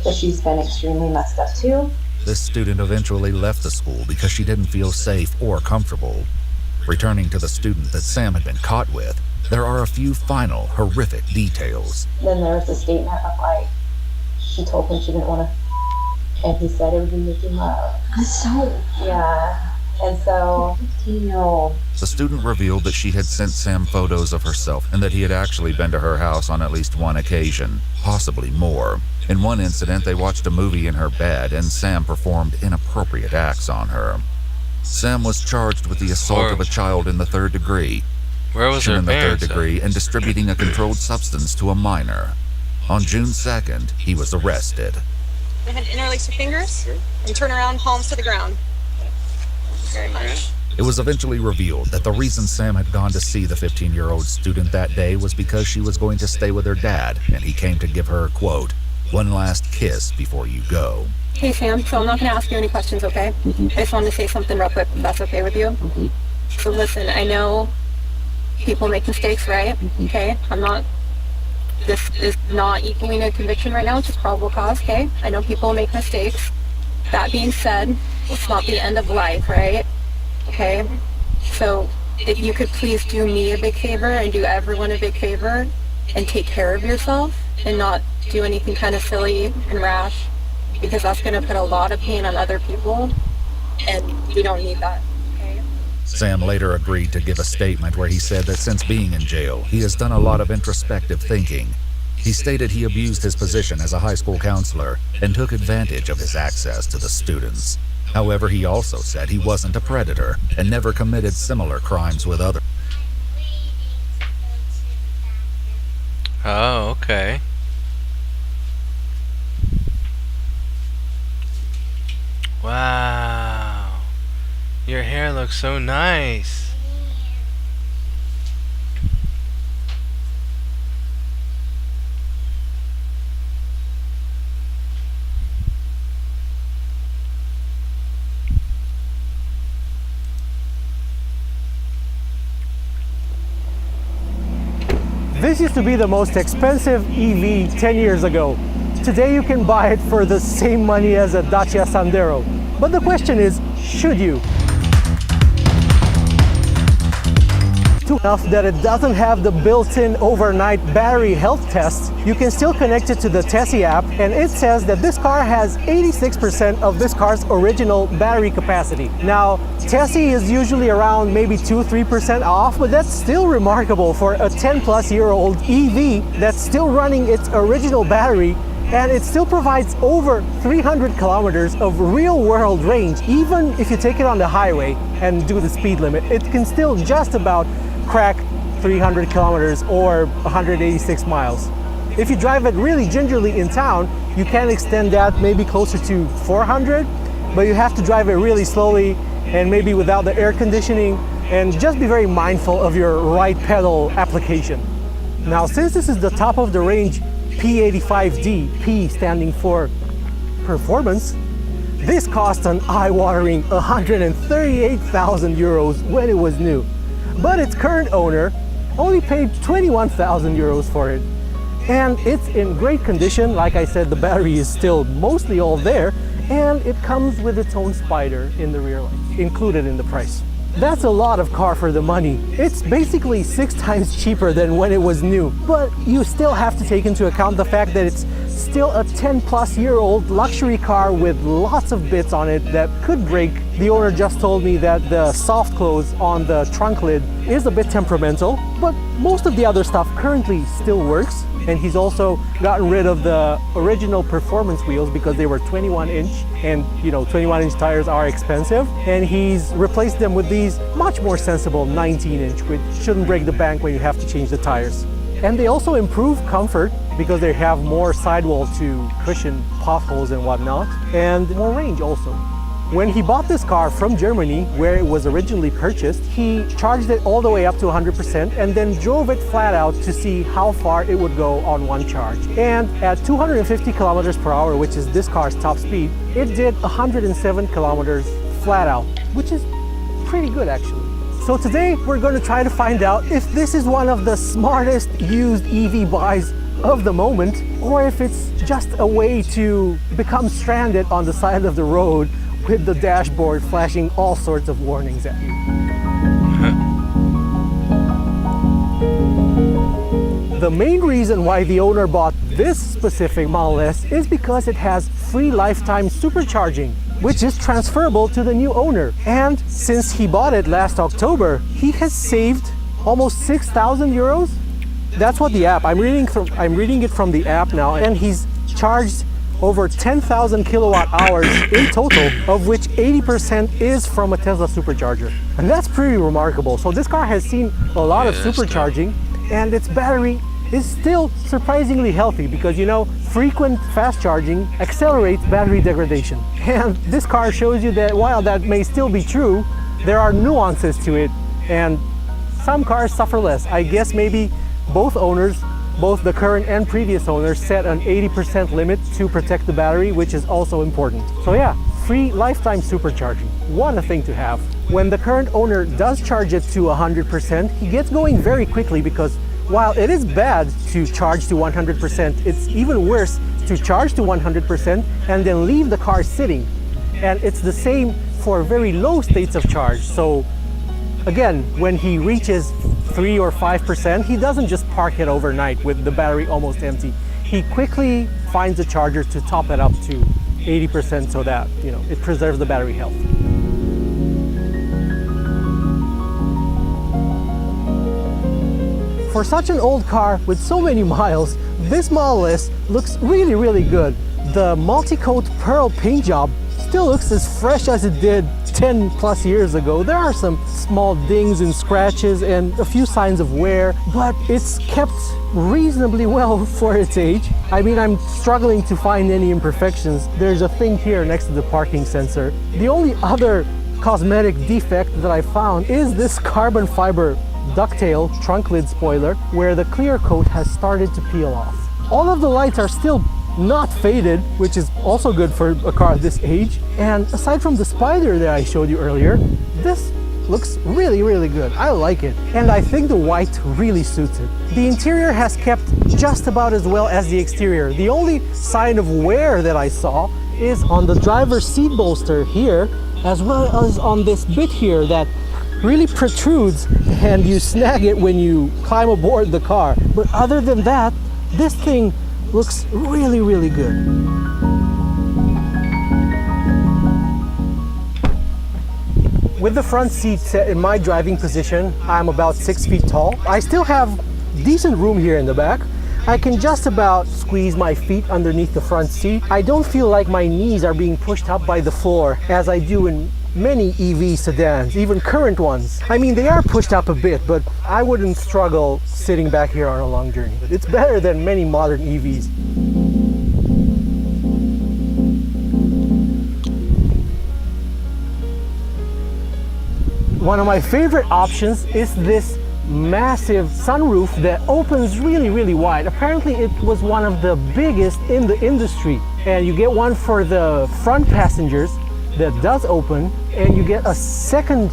But she's been extremely messed up too. This student eventually left the school because she didn't feel safe or comfortable. Returning to the student that Sam had been caught with, there are a few final horrific details. Then there was a statement of like, she told him she didn't want to, and he said it would be making love. Yeah. And so, 15-year-old. The student revealed that she had sent Sam photos of herself and that he had actually been to her house on at least one occasion, possibly more. In one incident, they watched a movie in her bed and Sam performed inappropriate acts on her. Sam was charged with the assault of a child in the 3rd degree, Where was her in the 3rd parents degree, and distributing a controlled substance to a minor. On June 2nd, he was arrested. Go ahead, interlace your fingers and turn around, palms to the ground. Very much. It was eventually revealed that the reason Sam had gone to see the 15-year-old student that day was because she was going to stay with her dad, and he came to give her, quote, "one last kiss before you go." Hey Sam, so I'm not going to ask you any questions, okay? I just wanted to say something real quick, if that's okay with you. So listen, I know people make mistakes, right? Okay, this is not equaling a conviction right now, it's just probable cause, okay? I know people make mistakes. That being said, it's not the end of life, right? Okay, so if you could please do me a big favor and do everyone a big favor and take care of yourself and not do anything kind of silly and rash, because that's going to put a lot of pain on other people and we don't need that. Sam later agreed to give a statement where he said that since being in jail, he has done a lot of introspective thinking. He stated he abused his position as a high school counselor and took advantage of his access to the students. However, he also said he wasn't a predator and never committed similar crimes with others. Oh, okay. Wow. Your hair looks so nice. This used to be the most expensive EV 10 years ago. Today you can buy it for the same money as a Dacia Sandero. But the question is, should you? Enough that it doesn't have the built-in overnight battery health test, you can still connect it to the Tessie app, and it says that this car has 86% of this car's original battery capacity. Now, Tessie is usually around maybe 2-3% off, but that's still remarkable for a 10-plus-year-old EV that's still running its original battery, and it still provides over 300 kilometers of real-world range. Even if you take it on the highway and do the speed limit, it can still just about crack 300 kilometers or 186 miles. If you drive it really gingerly in town, you can extend that maybe closer to 400, but you have to drive it really slowly and maybe without the air conditioning, and just be very mindful of your right pedal application. Now, since this is the top of the range P85D, P standing for performance, this cost an eye-watering 138,000 euros when it was new. But its current owner only paid 21,000 euros for it. And it's in great condition. Like I said, the battery is still mostly all there, and it comes with its own spider in the rear light, included in the price. That's a lot of car for the money. It's basically 6 times cheaper than when it was new. But you still have to take into account the fact that it's still a 10-plus-year-old luxury car with lots of bits on it that could break. The owner just told me that the soft close on the trunk lid is a bit temperamental, but most of the other stuff currently still works. And he's also gotten rid of the original performance wheels because they were 21-inch, and 21-inch tires are expensive. And he's replaced them with these much more sensible 19-inch, which shouldn't break the bank when you have to change the tires. And they also improve comfort because they have more sidewall to cushion potholes and whatnot, and more range also. When he bought this car from Germany, where it was originally purchased, he charged it all the way up to 100% and then drove it flat out to see how far it would go on one charge. And at 250 kilometers per hour, which is this car's top speed, it did 107 kilometers flat out, which is pretty good actually. So today we're going to try to find out if this is one of the smartest used EV buys of the moment, or if it's just a way to become stranded on the side of the road with the dashboard flashing all sorts of warnings at you. The main reason why the owner bought this specific Model S is because it has free lifetime supercharging, which is transferable to the new owner. And since he bought it last October, he has saved almost 6,000 euros. That's what the app, I'm reading it from the app now, and he's charged over 10,000 kilowatt hours in total, of which 80% is from a Tesla supercharger. And that's pretty remarkable. So this car has seen a lot of supercharging, and its battery is still surprisingly healthy because, frequent fast charging accelerates battery degradation. And this car shows you that while that may still be true, there are nuances to it, and some cars suffer less. I guess maybe both owners, both the current and previous owners, set an 80% limit to protect the battery, which is also important. So yeah, free lifetime supercharging. What a thing to have. When the current owner does charge it to 100%, he gets going very quickly because while it is bad to charge to 100%, it's even worse to charge to 100% and then leave the car sitting. And it's the same for very low states of charge. So again, when he reaches 3 or 5%, he doesn't just park it overnight with the battery almost empty. He quickly finds a charger to top it up to 80% so that, it preserves the battery health. For such an old car with so many miles, this Model S looks really, really good. The multi-coat pearl paint job still looks as fresh as it did 10 plus years ago. There are some small dings and scratches and a few signs of wear, but it's kept reasonably well for its age. I mean, I'm struggling to find any imperfections. There's a thing here next to the parking sensor. The only other cosmetic defect that I found is this carbon fiber ducktail trunk lid spoiler where the clear coat has started to peel off. All of the lights are still not faded, which is also good for a car this age. And aside from the spider that I showed you earlier, this looks really, really good. I like it. And I think the white really suits it. The interior has kept just about as well as the exterior. The only sign of wear that I saw is on the driver's seat bolster here, as well as on this bit here that really protrudes and you snag it when you climb aboard the car. But other than that, this thing looks really, really good. With the front seat set in my driving position, I'm about 6 feet tall. I still have decent room here in the back. I can just about squeeze my feet underneath the front seat. I don't feel like my knees are being pushed up by the floor as I do in many EV sedans, even current ones. I mean, they are pushed up a bit, but I wouldn't struggle sitting back here on a long journey. It's better than many modern EVs. One of my favorite options is this massive sunroof that opens really, really wide. Apparently it was one of the biggest in the industry. And you get one for the front passengers that does open, and you get a second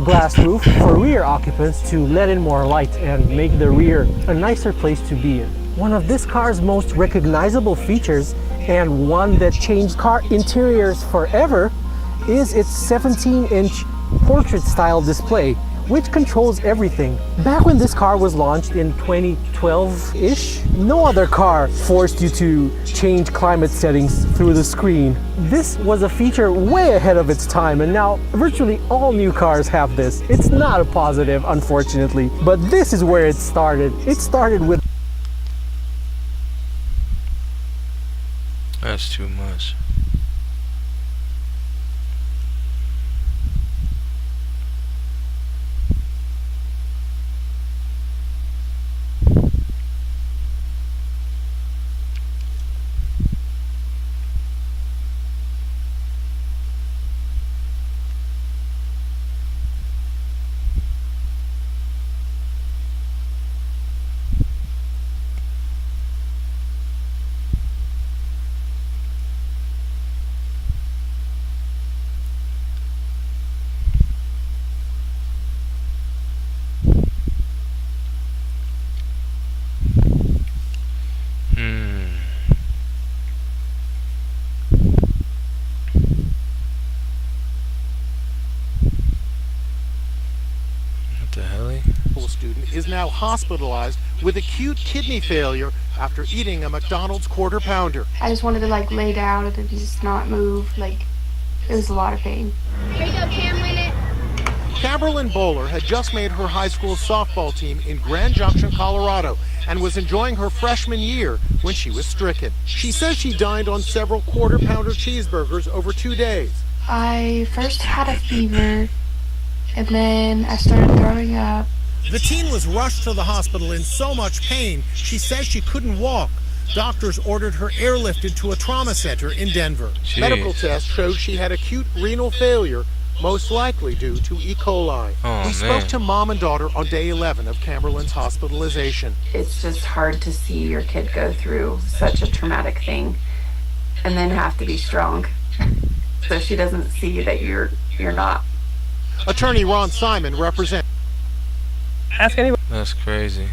glass roof for rear occupants to let in more light and make the rear a nicer place to be in. One of this car's most recognizable features, and one that changed car interiors forever, is its 17-inch portrait-style display, which controls everything. Back when this car was launched in 2012-ish, no other car forced you to change climate settings through the screen. This was a feature way ahead of its time, and now virtually all new cars have this. It's not a positive, unfortunately, but this is where it started. It started with... That's too much. Student is now hospitalized with acute kidney failure after eating a McDonald's Quarter Pounder. I just wanted to like lay down and just not move. Like, it was a lot of pain. Here you go, Cam, win it. Camberlyn Bowler had just made her high school softball team in Grand Junction, Colorado, and was enjoying her freshman year when she was stricken. She says she dined on several Quarter Pounder cheeseburgers over 2 days. I first had a fever, and then I started throwing up. The teen was rushed to the hospital in so much pain, she says she couldn't walk. Doctors ordered her airlifted to a trauma center in Denver. Jeez. Medical tests showed she had acute renal failure, most likely due to E. coli. We spoke to mom and daughter on day 11 of Camberlyn's hospitalization. It's just hard to see your kid go through such a traumatic thing and then have to be strong. So she doesn't see that you're not. Attorney Ron Simon represents. Ask anybody. That's crazy.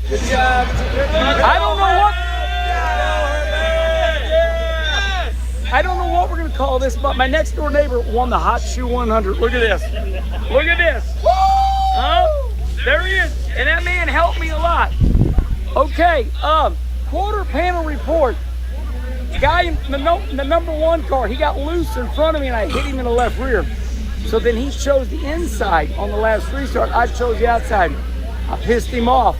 Good job. I don't know what we're gonna call this, but my next door neighbor won the Hot Shoe 100. Look at this. Look at this. Oh, there he is. And that man helped me a lot. Okay, quarter panel report. Guy in the number one car, he got loose in front of me and I hit him in the left rear. So then he chose the inside on the last restart. I chose the outside. I pissed him off.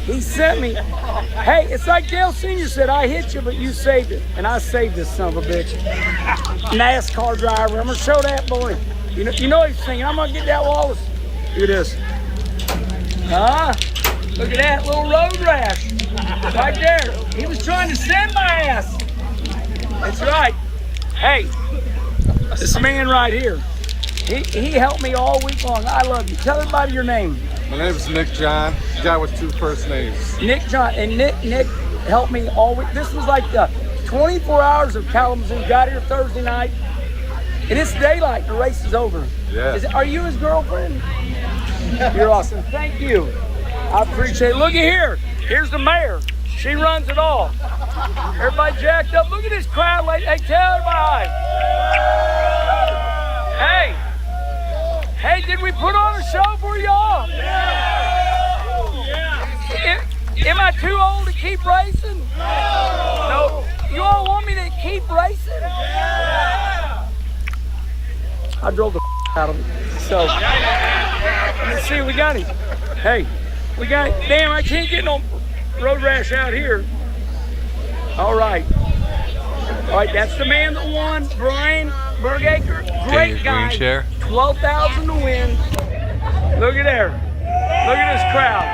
He sent me, hey, it's like Dale Sr. said, I hit you, but you saved it. And I saved this son of a bitch. NASCAR driver, I'm gonna show that boy. You know he's singing, I'm gonna get that Wallace. Look at this. Look at that little road rash. Right there. He was trying to send my ass. That's right. Hey, this man right here, he helped me all week long. I love you. Tell everybody your name. My name is Nick John, guy with 2 first names. Nick John, and Nick helped me all week. This was like the 24 hours of Kalamazoo. Got here Thursday night, And it's daylight. The race is over. Yeah. Are you his girlfriend? You're awesome. Thank you. I appreciate it. Look at here. Here's the mayor. She runs it all. Everybody jacked up. Look at this crowd. Like, hey, tell everybody hi. Hey, did we put on a show for y'all? Am I too old to keep racing? No. You all want me to keep racing? I drove the out of it. So, let's see, we got him. Hey, we got him. Damn, I can't get no road rash out here. All right. All right, that's the man that won, Brian Bergaker. Great guy. 12,000 to win. Look at there. Look at this crowd.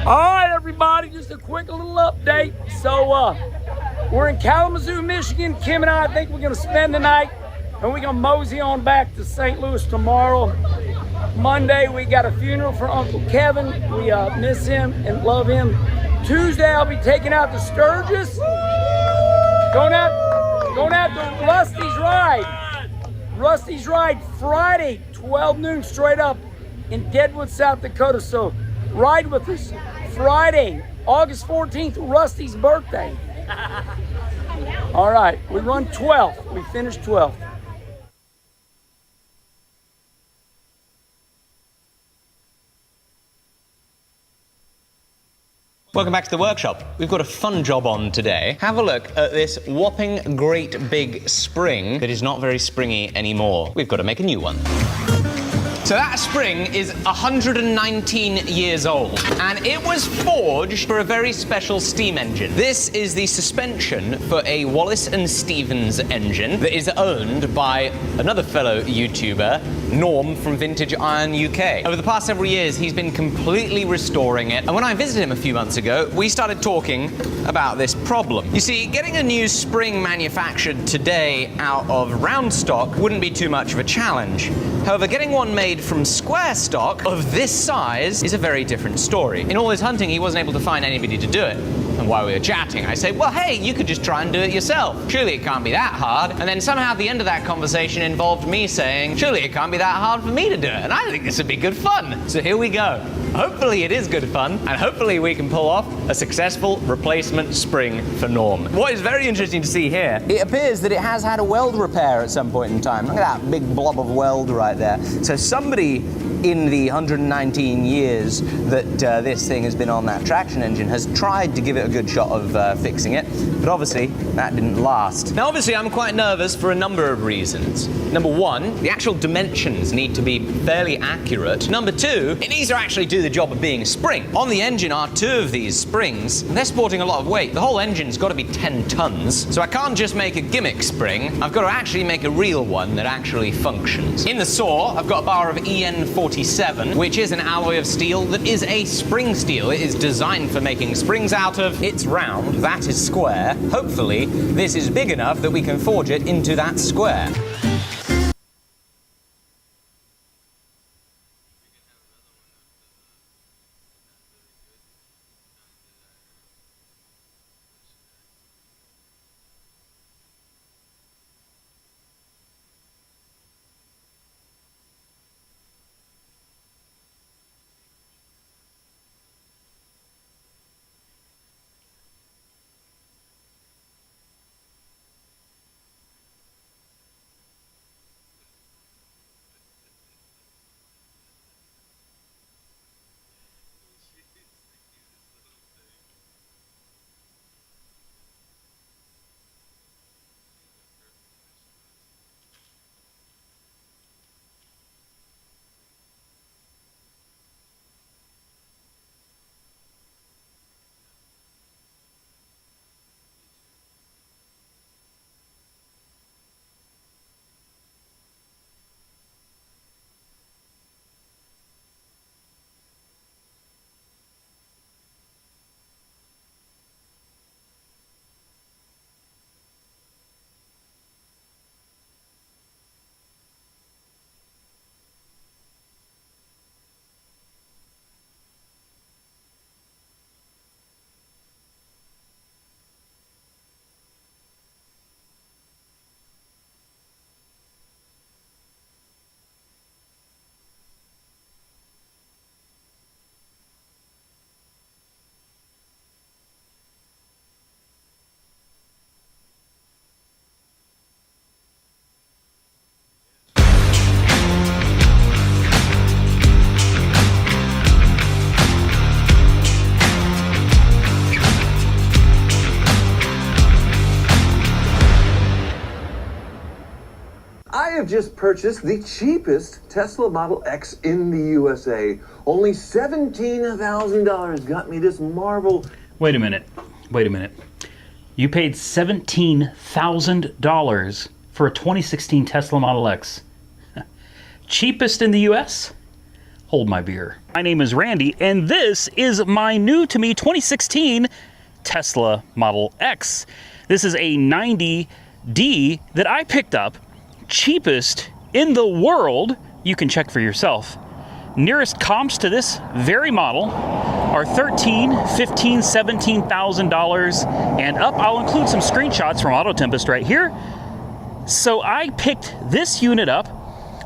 All right, everybody, just a quick little update. So, we're in Kalamazoo, Michigan. Kim and I think we're going to spend the night, and we're going to mosey on back to St. Louis tomorrow. Monday, we got a funeral for Uncle Kevin. We miss him and love him. Tuesday, I'll be taking out the Sturgis. Going out to Rusty's Ride. Rusty's Ride Friday, 12 noon straight up in Deadwood, South Dakota. So ride with us. Friday, August 14th, Rusty's birthday. All right, we run 12th. We finished 12th. Welcome back to the workshop. We've got a fun job on today. Have a look at this whopping great big spring that is not very springy anymore. We've got to make a new one. So that spring is 119 years old, and it was forged for a very special steam engine. This is the suspension for a Wallace & Stevens engine that is owned by another fellow YouTuber, Norm from Vintage Iron UK. Over the past several years, he's been completely restoring it, and when I visited him a few months ago, we started talking about this problem. You see, getting a new spring manufactured today out of round stock wouldn't be too much of a challenge. However, getting one made from square stock of this size is a very different story. In all his hunting, he wasn't able to find anybody to do it. And while we were chatting, I say, well, hey, you could just try and do it yourself. Surely it can't be that hard. And then somehow the end of that conversation involved me saying, surely it can't be that hard for me to do it. And I think this would be good fun. So here we go. Hopefully it is good fun, and hopefully we can pull off a successful replacement spring for Norm. What is very interesting to see here, it appears that it has had a weld repair at some point in time. Look at that big blob of weld right there. So somebody in the 119 years that this thing has been on that traction engine has tried to give it a good shot of fixing it, but obviously that didn't last. Now obviously I'm quite nervous for a number of reasons. Number one, the actual dimensions need to be fairly accurate. Number two, it needs to actually do the job of being a spring. On the engine are two of these springs, and they're sporting a lot of weight. The whole engine's got to be 10 tons, so I can't just make a gimmick spring. I've got to actually make a real one that actually functions. In the saw, I've got a bar of EN47, which is an alloy of steel that is a spring steel. It is designed for making springs out of. It's round, that is square. Hopefully, this is big enough that we can forge it into that square. have just purchased the cheapest Tesla Model X in the USA. Only $17,000 got me this marvel. Wait a minute. You paid $17,000 for a 2016 Tesla Model X. Cheapest in the US? Hold my beer. My name is Randy, and this is my new to me 2016 Tesla Model X. This is a 90D that I picked up, cheapest in the world. You can check for yourself. Nearest comps to this very model are $13,000, $15,000, $17,000 and up. I'll include some screenshots from Auto Tempest right here. So I picked this unit up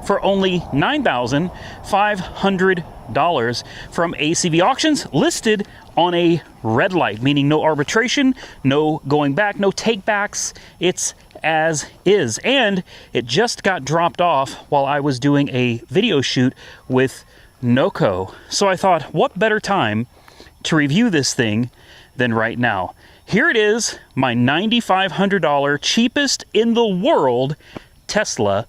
for only $9,500 from ACV Auctions, listed on a red light, meaning no arbitration, no going back, no takebacks. It's as is. And it just got dropped off while I was doing a video shoot with Noco. So I thought, what better time to review this thing than right now? Here it is, my $9,500 cheapest in the world Tesla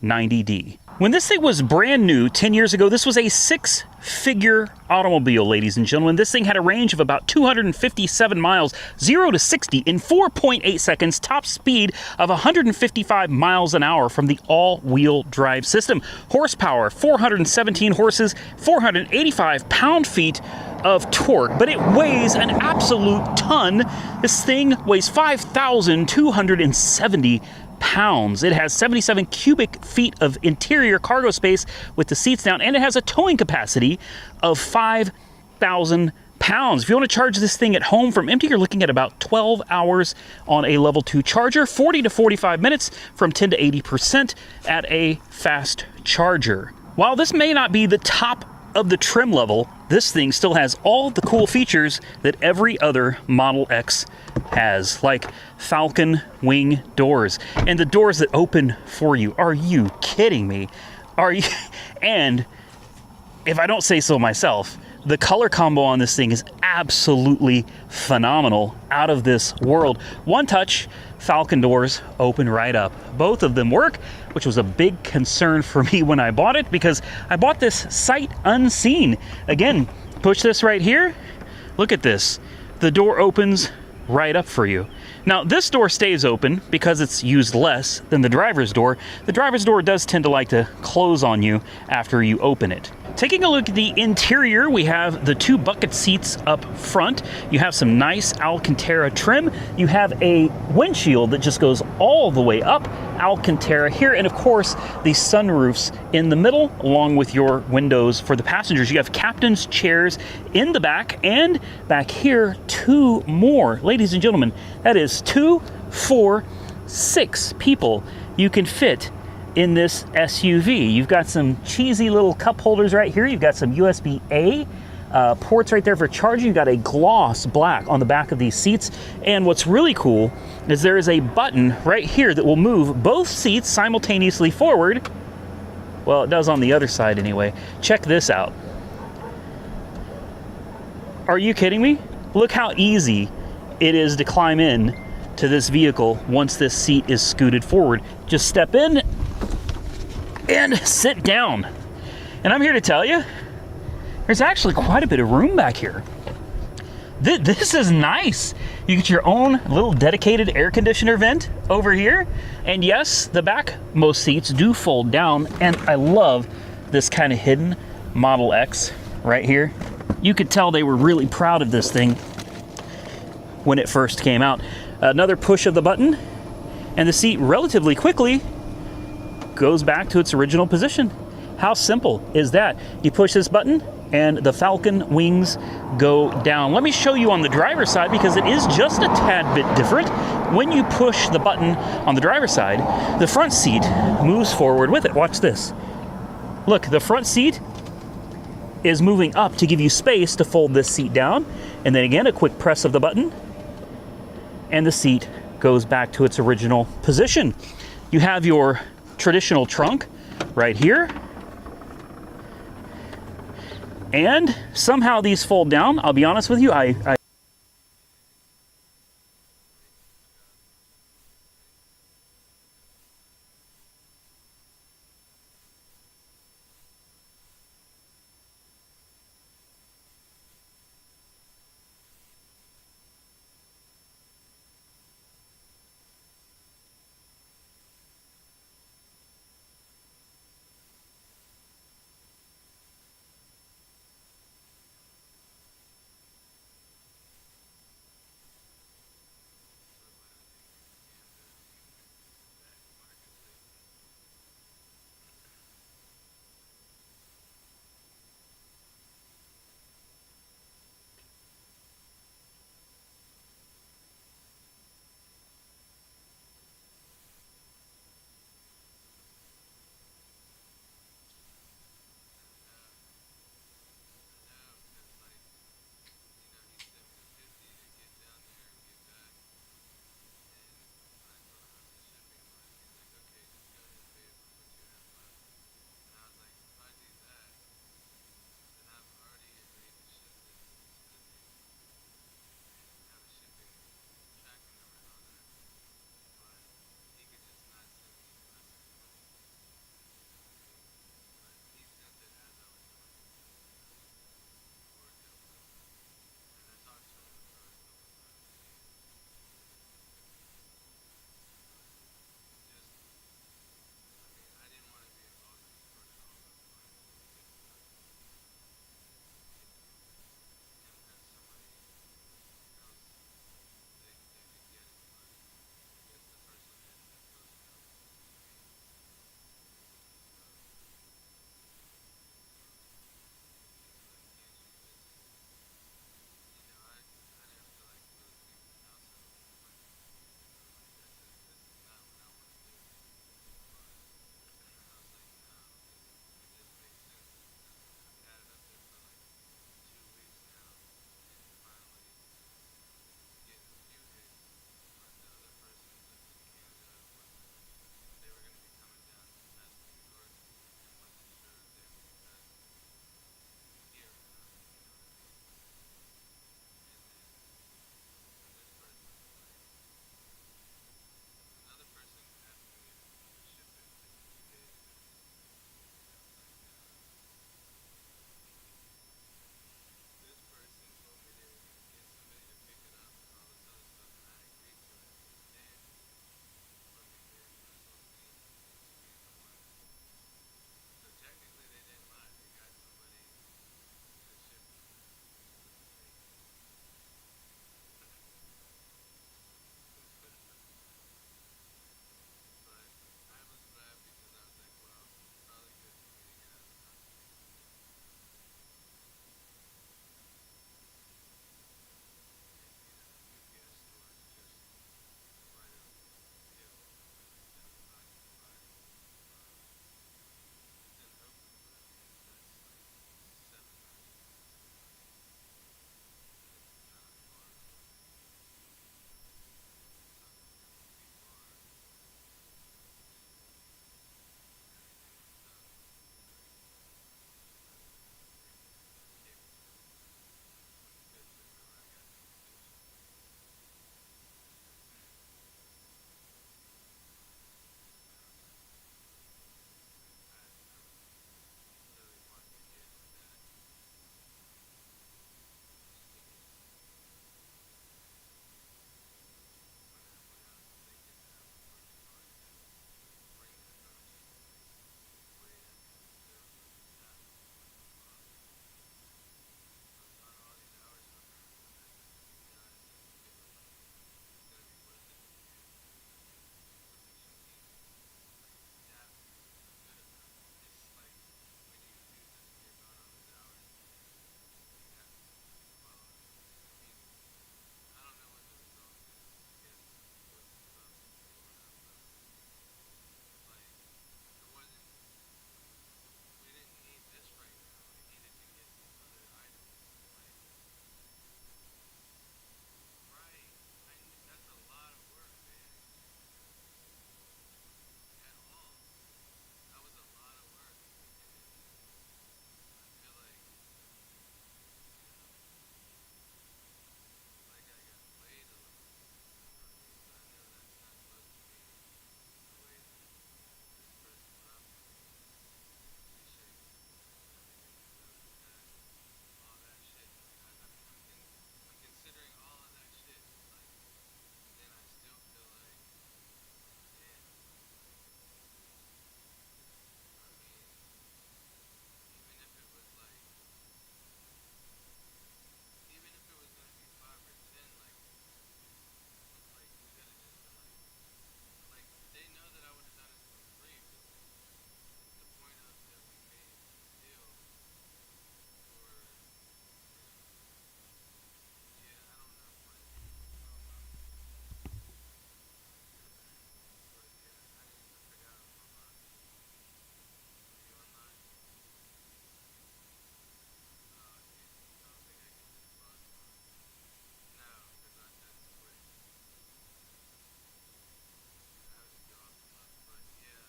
90D. When this thing was brand new 10 years ago, this was a six-figure automobile, ladies and gentlemen. This thing had a range of about 257 miles, 0 to 60 in 4.8 seconds, top speed of 155 miles an hour from the all-wheel drive system. Horsepower, 417 horses, 485 pound-feet of torque, but it weighs an absolute ton. This thing weighs 5,270 pounds. It has 77 cubic feet of interior cargo space with the seats down, and it has a towing capacity of 5,000 pounds. If you want to charge this thing at home from empty, you're looking at about 12 hours on a level 2 charger, 40 to 45 minutes from 10 to 80% at a fast charger. While this may not be the top of the trim level, this thing still has all the cool features that every other Model X has, like Falcon wing doors and the doors that open for you. Are you kidding me? Are you? And if I don't say so myself, the color combo on this thing is absolutely phenomenal, out of this world. One touch, Falcon doors open right up. Both of them work, which was a big concern for me when I bought it, because I bought this sight unseen. Again, push this right here. Look at this. The door opens right up for you. Now, this door stays open because it's used less than the driver's door. The driver's door does tend to like to close on you after you open it. Taking a look at the interior, we have the 2 bucket seats up front. You have some nice Alcantara trim. You have a windshield that just goes all the way up, Alcantara here, and of course the sunroofs in the middle, along with your windows for the passengers. You have captain's chairs in the back, and back here 2 more. Ladies and gentlemen, that is 2, 4, 6 people you can fit in this SUV. You've got some cheesy little cup holders right here. You've got some USB-A ports right there for charging. You've got a gloss black on the back of these seats. And what's really cool is there is a button right here that will move both seats simultaneously forward. Well, it does on the other side anyway. Check this out. Are you kidding me? Look how easy it is to climb in to this vehicle once this seat is scooted forward. Just step in and sit down. And I'm here to tell you, there's actually quite a bit of room back here. This is nice. You get your own little dedicated air conditioner vent over here. And yes, the backmost seats do fold down, and I love this kind of hidden Model X right here. You could tell they were really proud of this thing when it first came out. Another push of the button, and the seat relatively quickly goes back to its original position. How simple is that? You push this button and the Falcon wings go down. Let me show you on the driver's side, because it is just a tad bit different. When you push the button on the driver's side, the front seat moves forward with it. Watch this. Look, the front seat is moving up to give you space to fold this seat down. And then again, a quick press of the button, and the seat goes back to its original position. You have your traditional trunk right here, and somehow these fold down. I'll be honest with you, I